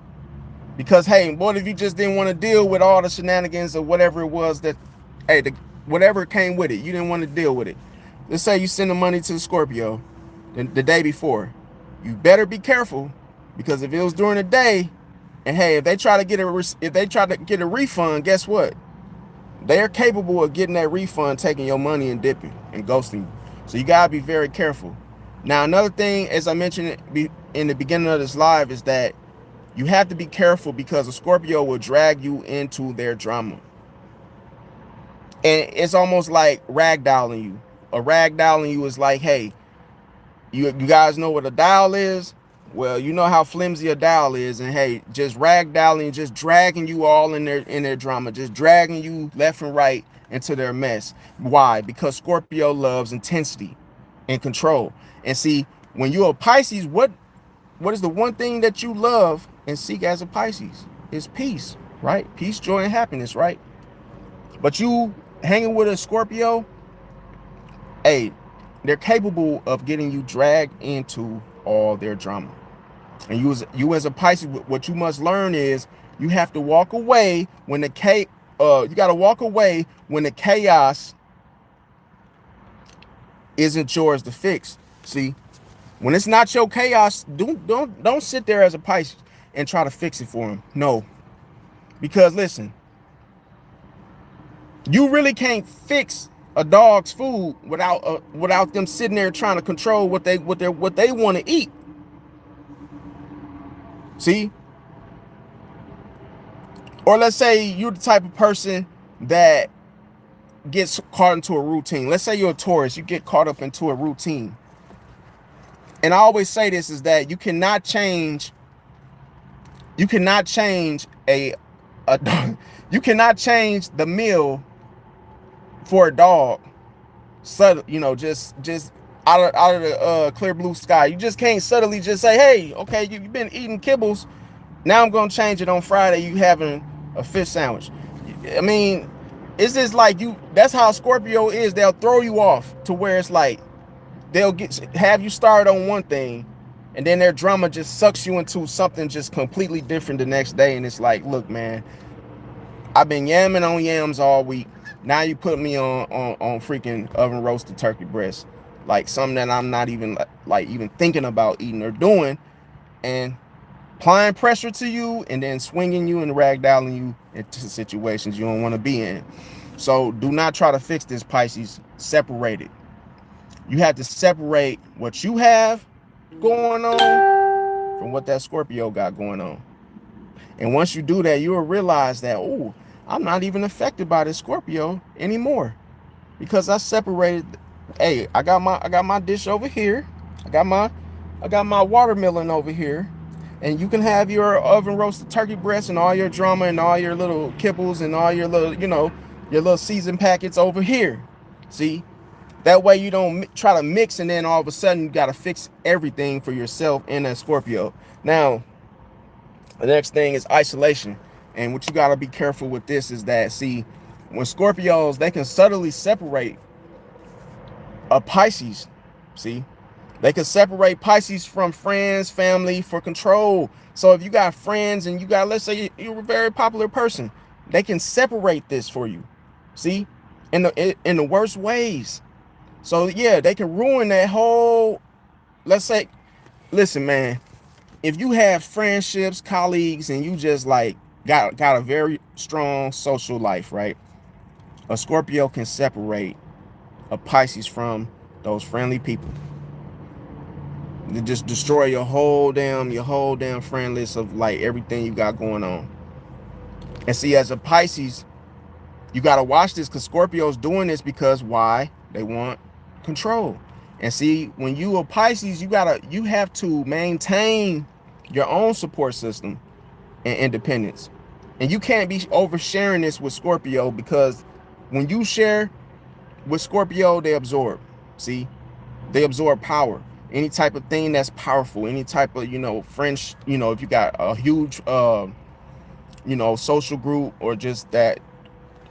S1: because hey, what if you just didn't want to deal with all the shenanigans or whatever it was that, hey, whatever came with it, you didn't want to deal with it. Let's say you send the money to the Scorpio the day before. You better be careful, because if it was during the day, and hey, if they try to get a refund, guess what? They're capable of getting that refund, taking your money and dipping and ghosting you. So you gotta be very careful. Now, another thing, as I mentioned in the beginning of this live, is that you have to be careful, because a Scorpio will drag you into their drama. And it's almost like ragdolling you. A ragdolling you is like, hey, you guys know what a doll is? Well, you know how flimsy a doll is, and hey, just ragdolling, just dragging you all in their drama, just dragging you left and right into their mess. Why? Because Scorpio loves intensity and control. And see, when you're a Pisces, what is the one thing that you love and seek as a Pisces? Is peace, right? Peace, joy, and happiness, right? But you hanging with a Scorpio, hey, they're capable of getting you dragged into all their drama. And you as a Pisces, what you must learn is you have to walk away when the chaos isn't yours to fix. See, when it's not your chaos, don't sit there as a Pisces and try to fix it for them. No, because listen, you really can't fix a dog's food without them sitting there trying to control what they want to eat. See? Or let's say you're the type of person that gets caught into a routine. Let's say you're a Taurus, you get caught up into a routine. And I always say this, is that you cannot change a you cannot change the meal for a dog. subtle, you know, just out of the clear blue sky. You just can't subtly just say, hey, okay, you've been eating kibbles. Now I'm gonna change it on Friday. You having a fish sandwich. I mean, it's just like you. That's how Scorpio is. They'll throw you off to where it's like they'll have you start on one thing, and then their drama just sucks you into something just completely different the next day. And it's like, look, man, I've been yamming on yams all week. Now you put me on freaking oven roasted turkey breast, like something that I'm not even like even thinking about eating or doing, and applying pressure to you and then swinging you and ragdolling you into situations you don't want to be in. So do not try to fix this, Pisces. Separate it. You have to separate what you have going on from what that Scorpio got going on. And once you do that, you'll realize that, oh, I'm not even affected by this Scorpio anymore because I separated. Hey, I got my dish over here. I got my watermelon over here. And you can have your oven roasted turkey breast and all your drama and all your little kibbles and all your little, you know, your little season packets over here. See? That way you don't try to mix and then all of a sudden you got to fix everything for yourself and that Scorpio. Now, the next thing is isolation. And what you got to be careful with this is that, see, when Scorpios, they can subtly separate a Pisces. See? They can separate Pisces from friends, family for control. So if you got friends and you got, let's say you're a very popular person, they can separate this for you. See? In the worst ways. So yeah, they can ruin that whole, let's say, listen, man, if you have friendships, colleagues, and you just like got a very strong social life, right? A Scorpio can separate a Pisces from those friendly people. To just destroy your whole damn friend list of like everything you got going on. And see, as a Pisces, you got to watch this because Scorpio's doing this because why? They want control. And see, when you a Pisces, you have to maintain your own support system and independence. And you can't be oversharing this with Scorpio because when you share with Scorpio, they absorb. See, they absorb power. Any type of thing that's powerful, any type of, you know, French, you know, if you got a huge, you know, social group or just that,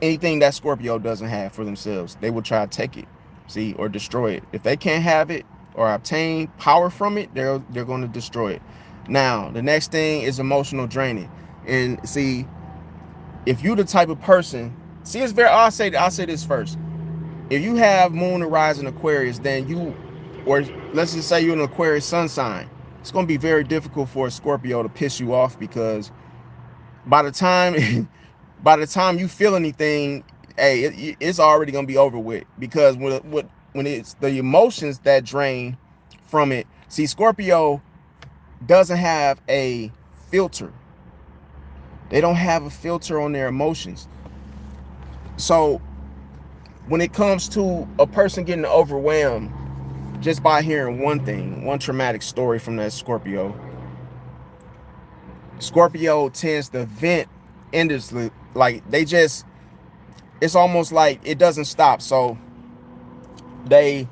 S1: anything that Scorpio doesn't have for themselves, they will try to take it, see, or destroy it. If they can't have it or obtain power from it, they're going to destroy it. Now, the next thing is emotional draining. And see, if you the type of person, see, it's very, I'll say this first. If you have moon and rise in Aquarius, then you, or let's just say you're an Aquarius sun sign, it's going to be very difficult for a Scorpio to piss you off because by the time you feel anything, hey, it's already going to be over with. Because when it's the emotions that drain from it, see, Scorpio doesn't have a filter. They don't have a filter on their emotions. So when it comes to a person getting overwhelmed just by hearing one thing, one traumatic story from that Scorpio, Scorpio tends to vent endlessly. Like they just, it's almost like it doesn't stop. So they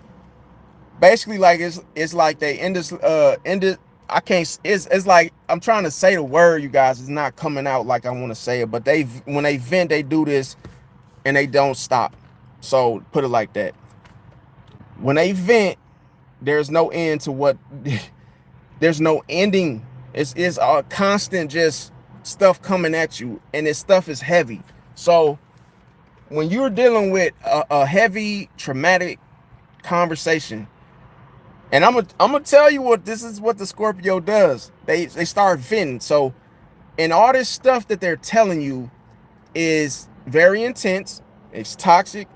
S1: basically like, it's like they ended. I can't, it's like, I'm trying to say the word, you guys, it's not coming out like I want to say it, but when they vent, they do this and they don't stop. So put it like that. When they vent, there's no end to what, there's no ending. It's a constant just stuff coming at you, and this stuff is heavy. So when you're dealing with a heavy, traumatic conversation, and I'm gonna tell you what this is, what the Scorpio does. They start venting. So, and all this stuff that they're telling you is very intense. It's toxic.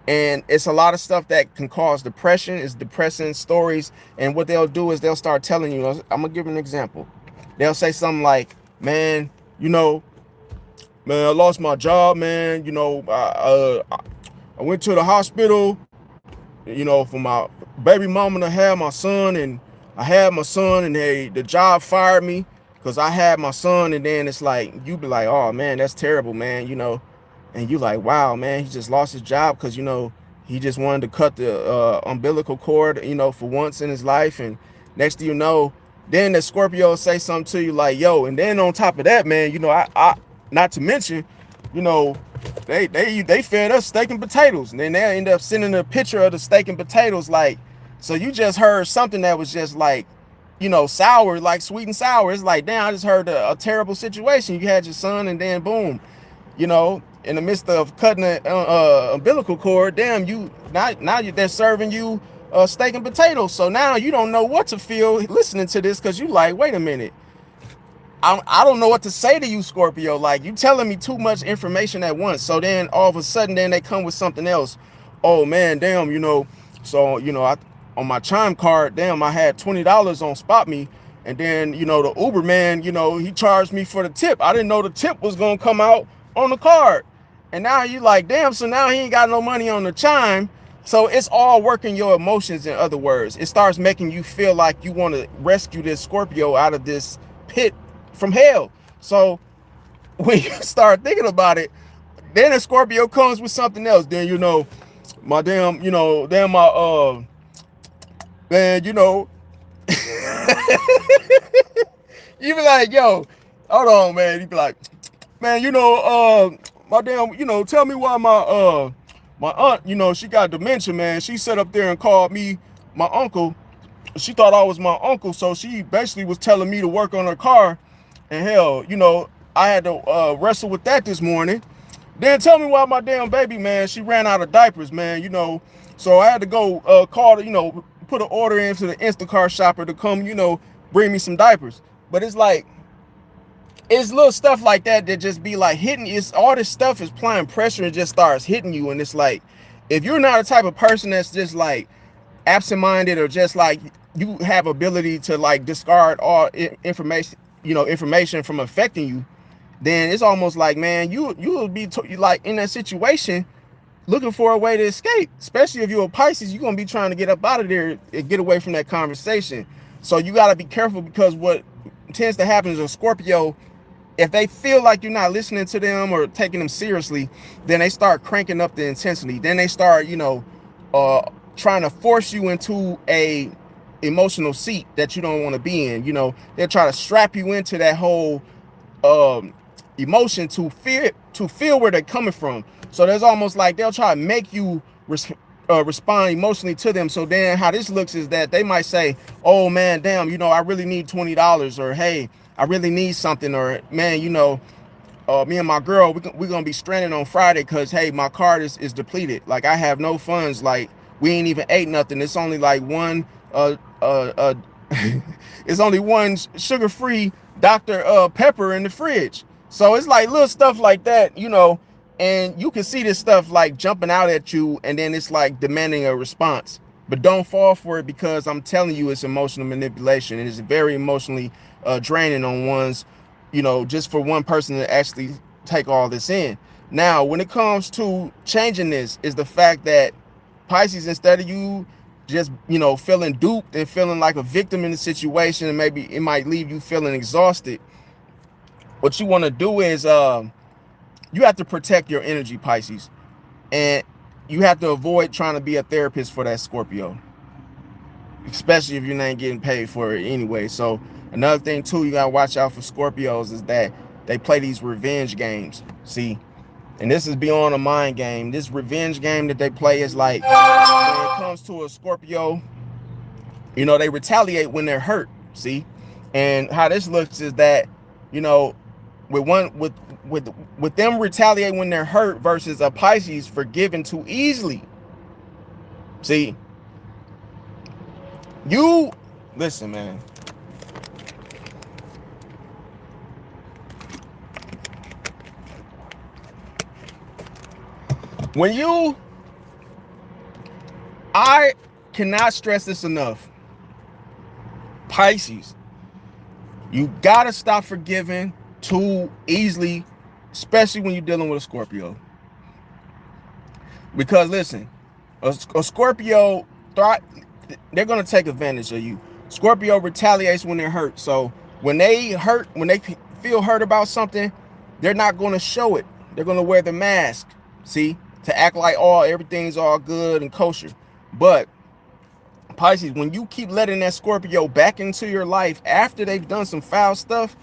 S1: And it's a lot of stuff that can cause depression. It's depressing stories. And what they'll do is they'll start telling you, I'm going to give an example. They'll say something like, man, you know, man, I lost my job, man. You know, I went to the hospital, you know, for my baby mama to have my son. And I had my son and the job fired me because I had my son. And then it's like, you be like, oh, man, that's terrible, man, you know. And you like, wow, man, he just lost his job because, you know, He just wanted to cut the umbilical cord, you know, for once in his life. And next thing you know, then the Scorpio say something to you like, yo, and then on top of that, man, you know, I not to mention, you know, they fed us steak and potatoes. And then they end up sending a picture of the steak and potatoes. Like, so you just heard something that was just like, you know, sour, like sweet and sour. It's like, damn, I just heard a terrible situation. You had your son, and then boom, you know, in the midst of cutting the umbilical cord, damn, you now they're serving you steak and potatoes. So now you don't know what to feel listening to this, because you like, wait a minute, I don't know what to say to you, Scorpio. Like, you telling me too much information at once. So then all of a sudden, then they come with something else. Oh man, damn, you know. So, you know, on my chime card, damn, I had $20 on Spot Me. And then, you know, the Uber man, you know, he charged me for the tip. I didn't know the tip was gonna come out on the card. And now you like, damn, so now he ain't got no money on the chime. So it's all working your emotions, in other words. It starts making you feel like you want to rescue this Scorpio out of this pit from hell. So when you start thinking about it, then a Scorpio comes with something else. Then, you know, my damn, you know, damn my man, you know, you be like, yo, hold on, man. You be like, man, you know, my damn, you know, tell me why my aunt, you know, she got dementia, man. She sat up there and called me my uncle. She thought I was my uncle, so she basically was telling me to work on her car. And hell, you know, I had to wrestle with that this morning. Then tell me why my damn baby, man, she ran out of diapers, man, you know. So I had to go call, you know, put an order in to the Instacart shopper to come, you know, bring me some diapers. But it's like, it's little stuff like that that just be like hitting. It's all this stuff is applying pressure and just starts hitting you. And it's like, if you're not a type of person that's just like absent-minded, or just like you have ability to like discard all information, you know, information from affecting you, then it's almost like, man, you will be like in that situation looking for a way to escape. Especially if you're a Pisces, you're gonna be trying to get up out of there and get away from that conversation. So you got to be careful, because what tends to happen is a Scorpio, if they feel like you're not listening to them or taking them seriously, then they start cranking up the intensity. Then they start, you know, trying to force you into a emotional seat that you don't want to be in. You know, they'll try to strap you into that whole emotion to feel where they're coming from. So there's almost like they'll try to make you respond emotionally to them. So then how this looks is that they might say, oh man, damn, you know, I really need $20, or hey, I really need something, or man, you know, me and my girl, we're gonna be stranded on Friday because hey, my card is depleted. Like, I have no funds. Like, we ain't even ate nothing. It's only like one it's only one sugar-free Dr. Pepper in the fridge. So it's like little stuff like that, you know, and you can see this stuff like jumping out at you, and then it's like demanding a response. But don't fall for it, because I'm telling you, it's emotional manipulation. It is very emotionally draining on one's, you know, just for one person to actually take all this in. Now, when it comes to changing this, is the fact that Pisces, instead of you just, you know, feeling duped and feeling like a victim in the situation, and maybe it might leave you feeling exhausted, what you want to do is you have to protect your energy, Pisces, and you have to avoid trying to be a therapist for that Scorpio, especially if you're not getting paid for it anyway. So another thing too, you gotta watch out for Scorpios is that they play these revenge games. See, and this is beyond a mind game. This revenge game that they play is like, when it comes to a Scorpio, you know, they retaliate when they're hurt. See, and how this looks is that, you know, with them retaliate when they're hurt versus a Pisces forgiving too easily. See, you listen, man. I cannot stress this enough. Pisces, you gotta stop forgiving too easily, especially when you're dealing with a Scorpio. Because listen, a Scorpio, they're gonna take advantage of you. Scorpio retaliates when they're hurt. So when they feel hurt about something, they're not gonna show it. They're gonna wear the mask. See, to act like everything's all good and kosher. But Pisces, when you keep letting that Scorpio back into your life after they've done some foul stuff,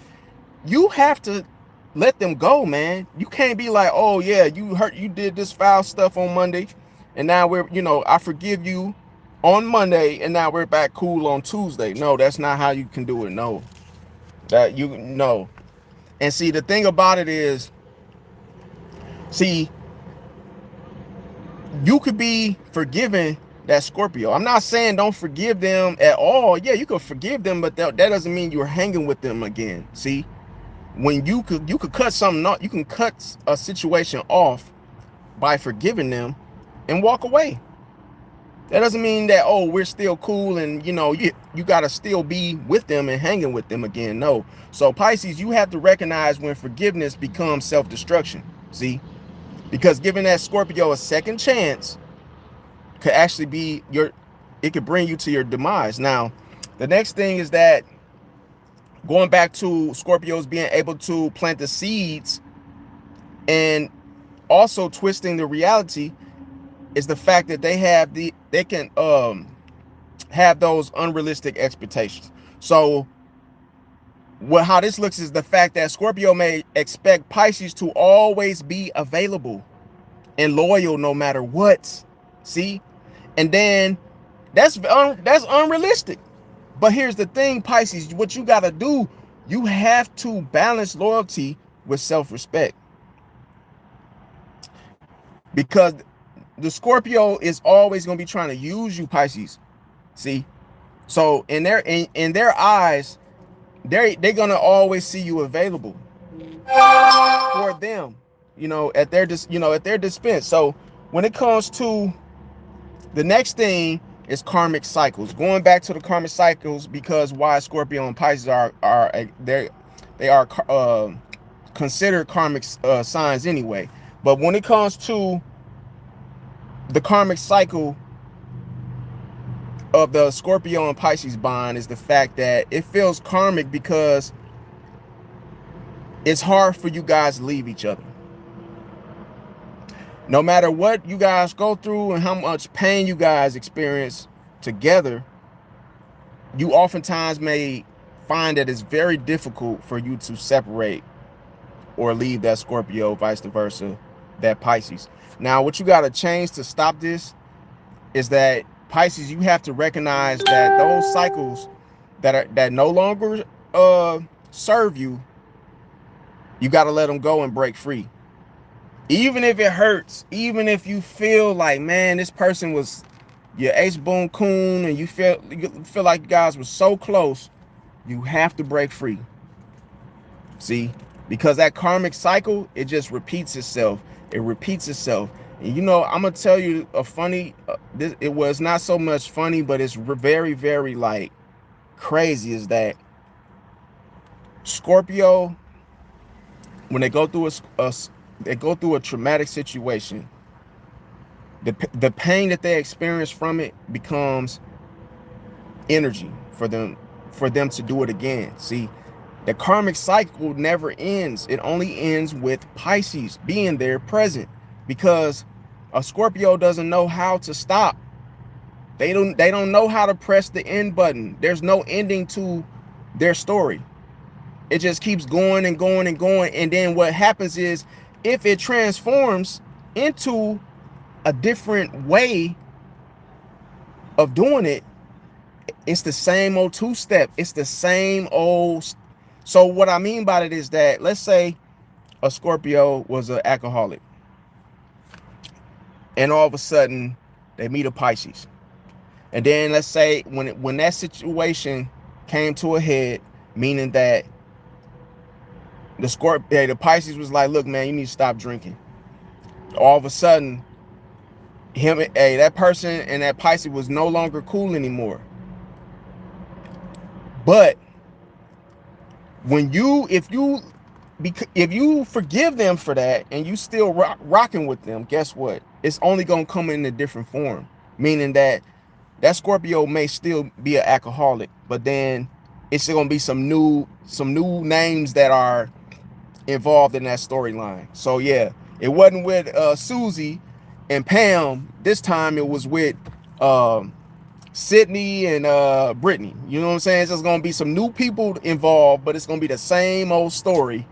S1: you have to let them go, man. You can't be like, oh yeah, you did this foul stuff on Monday, and now I forgive you on Monday, and now we're back cool on Tuesday. No, that's not how you can do it. No, no. And see, the thing about it is, see, you could be forgiving that Scorpio. I'm not saying don't forgive them at all. Yeah, you could forgive them, but that doesn't mean you're hanging with them again. See, when you could cut something off, you can cut a situation off by forgiving them and walk away. That doesn't mean that, oh, we're still cool and you got to still be with them and hanging with them again. No. So Pisces, you have to recognize when forgiveness becomes self-destruction. See, because giving that Scorpio a second chance could actually be it could bring you to your demise. Now, the next thing is that, going back to Scorpios being able to plant the seeds and also twisting the reality, is the fact that they can have those unrealistic expectations. So how this looks is the fact that Scorpio may expect Pisces to always be available and loyal no matter what. See, and then that's unrealistic. But here's the thing, Pisces, what you got to do, you have to balance loyalty with self-respect, because the Scorpio is always going to be trying to use you, Pisces. See, so in their eyes, they're going to always see you available for them, at their dispense. So when it comes to the next thing is karmic cycles. Going back to the karmic cycles, because why Scorpio and Pisces are considered karmic signs anyway. But when it comes to the karmic cycle of the Scorpio and Pisces bond, is the fact that it feels karmic because it's hard for you guys to leave each other. No matter what you guys go through and how much pain you guys experience together, you oftentimes may find that it's very difficult for you to separate or leave that Scorpio, vice versa, that Pisces. Now, what you got to change to stop this is that, Pisces, you have to recognize that those cycles that no longer serve you, you got to let them go and break free. Even if it hurts, even if you feel like, man, this person was your ace boon coon and you feel like you guys were so close, you have to break free. See, because that karmic cycle, it just repeats itself. It repeats itself. And I'm gonna tell you a funny, it was not so much funny, but it's very, very like crazy, is that Scorpio, when they go through a traumatic situation, the pain that they experience from it becomes energy for them to do it again. See, the karmic cycle never ends. It only ends with Pisces being there present, because a Scorpio doesn't know how to stop. They don't know how to press the end button. There's no ending to their story. It just keeps going and going and going. And then what happens is, if it transforms into a different way of doing it, it's the same old two-step. It's the same old. So what I mean by it is that, let's say a Scorpio was an alcoholic, and all of a sudden they meet a Pisces. And then let's say when that situation came to a head, meaning that the Pisces was like, look, man, you need to stop drinking. All of a sudden, that person and that Pisces was no longer cool anymore. But if you forgive them for that and you still rocking with them, guess what? It's only gonna come in a different form. Meaning that Scorpio may still be an alcoholic, but then it's gonna be some new names that are involved in that storyline. So yeah, it wasn't with Susie And Pam, this time it was with Sydney and Brittany. You know what I'm saying? It's just gonna be some new people involved, but it's gonna be the same old story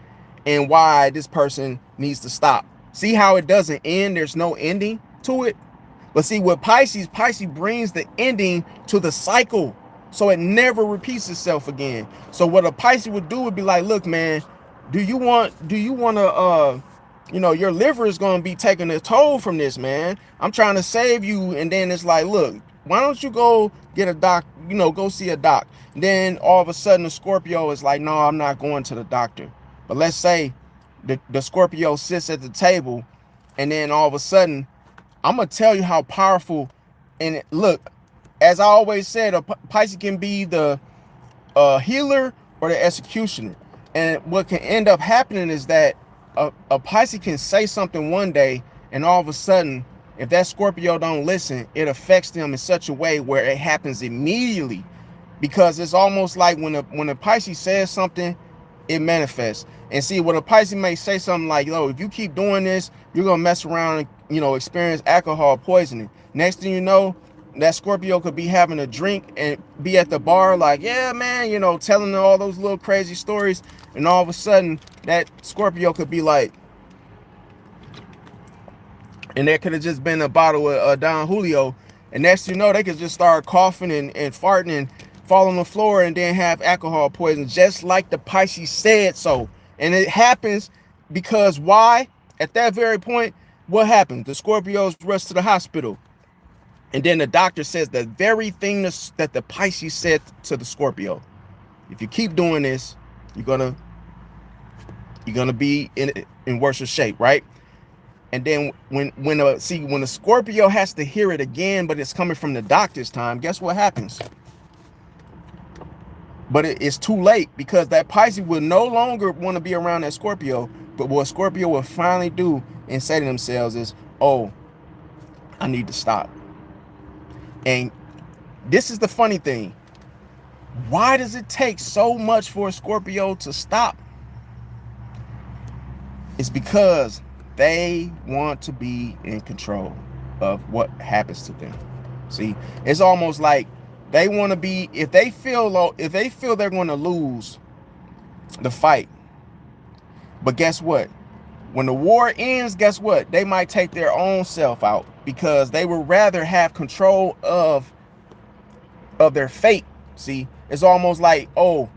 S1: and why this person needs to stop. See how it doesn't end? There's no ending to it. But see, with Pisces, Pisces brings the ending to the cycle, so it never repeats itself again. So what a Pisces would do would be like, look, man, do you want to your liver is going to be taking a toll from this, man. I'm trying to save you. And then it's like, look, why don't you go get a doc, go see a doc. And then all of a sudden the Scorpio is like, no, I'm not going to the doctor. But let's say the Scorpio sits at the table, and then all of a sudden, I'm going to tell you how powerful. And look, as I always said, a Pisces can be the healer or the executioner. And what can end up happening is that a Pisces can say something one day, and all of a sudden, if that Scorpio don't listen, it affects them in such a way where it happens immediately. Because it's almost like when a Pisces says something, it manifests. And see, what a Pisces may say something like, yo, if you keep doing this, you're going to mess around and, experience alcohol poisoning. Next thing you know, that Scorpio could be having a drink and be at the bar like, yeah, man, telling all those little crazy stories. And all of a sudden, that Scorpio could be like, and there could have just been a bottle of Don Julio. And next thing you know, they could just start coughing and farting and fall on the floor and then have alcohol poisoning, just like the Pisces said so. And it happens because why? At that very point, what happened? The Scorpios rush to the hospital. And then the doctor says the very thing that the Pisces said to the Scorpio. If you keep doing this, you're gonna be in worse shape, right? And then when the Scorpio has to hear it again, but it's coming from the doctor's time, guess what happens? But it's too late, because that Pisces will no longer want to be around that Scorpio. But what Scorpio will finally do and say to themselves is, oh, I need to stop. And this is the funny thing. Why does it take so much for a Scorpio to stop? It's because they want to be in control of what happens to them. See, it's almost like they want to be, if they feel they're going to lose the fight. But guess what? When the war ends, guess what? They might take their own self out, because they would rather have control of their fate. See, it's almost like, oh,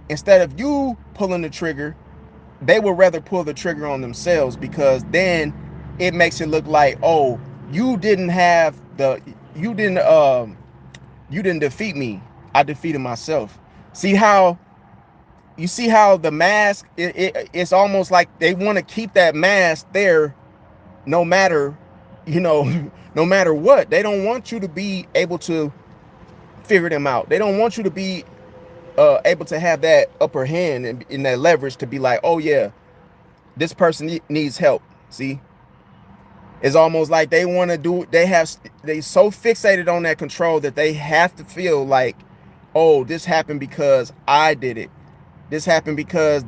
S1: instead of you pulling the trigger, they would rather pull the trigger on themselves, because then it makes it look like, oh, you didn't defeat me. I defeated myself. See how the mask, it's almost like they want to keep that mask there no matter, no matter what. They don't want you to be able to figure them out. They don't want you to be able to have that upper hand and in that leverage to be like, oh yeah, this person needs help. See, it's almost like they want to do, they so fixated on that control that they have to feel like, oh, this happened because I did it. This happened because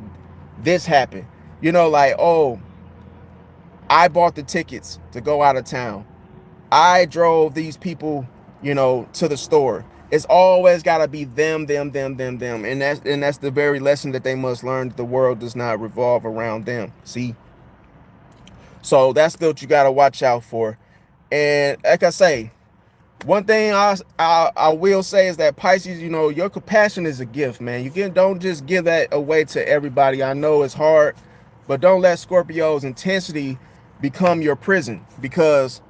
S1: this happened. Like, oh, I bought the tickets to go out of town. I drove these people, to the store. It's always got to be them. And that's the very lesson that they must learn. The world does not revolve around them. See? So that's what you got to watch out for. And like I say, one thing I will say is that Pisces, your compassion is a gift, man. Don't just give that away to everybody. I know it's hard, but don't let Scorpio's intensity become your prison, because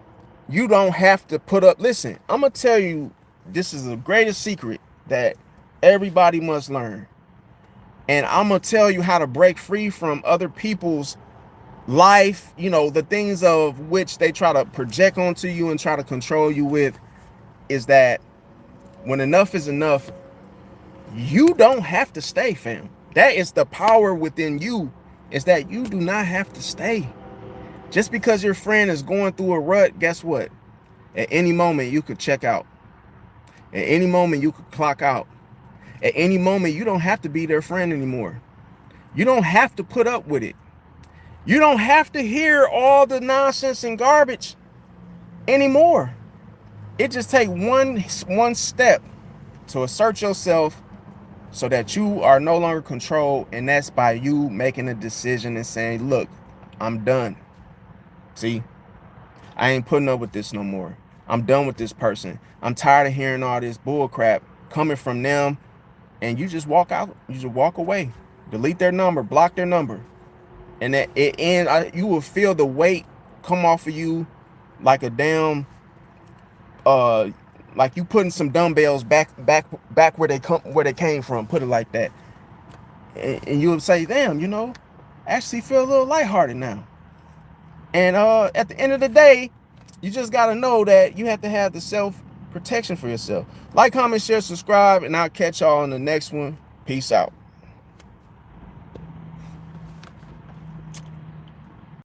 S1: you don't have to put up. Listen, I'm going to tell you, this is the greatest secret that everybody must learn. And I'm going to tell you how to break free from other people's life, the things of which they try to project onto you and try to control you with, is that when enough is enough, you don't have to stay, fam. That is the power within you, is that you do not have to stay. Just because your friend is going through a rut, guess what? At any moment, you could check out. At any moment, you could clock out. At any moment, you don't have to be their friend anymore. You don't have to put up with it. You don't have to hear all the nonsense and garbage. anymore. It just take one step to assert yourself so that you are no longer controlled, and that's by you making a decision and saying, look, I'm done. See, I ain't putting up with this no more. I'm done with this person. I'm tired of hearing all this bull crap coming from them. And you just walk out. You just walk away. Delete their number. Block their number. And at it ends, you will feel the weight come off of you like a damn, like you putting some dumbbells back where they came from. Put it like that. And you'll say, damn, actually feel a little lighthearted now. And at the end of the day, you just got to know that you have to have the self-protection for yourself. Like, comment, share, subscribe, and I'll catch y'all on the next one. Peace out.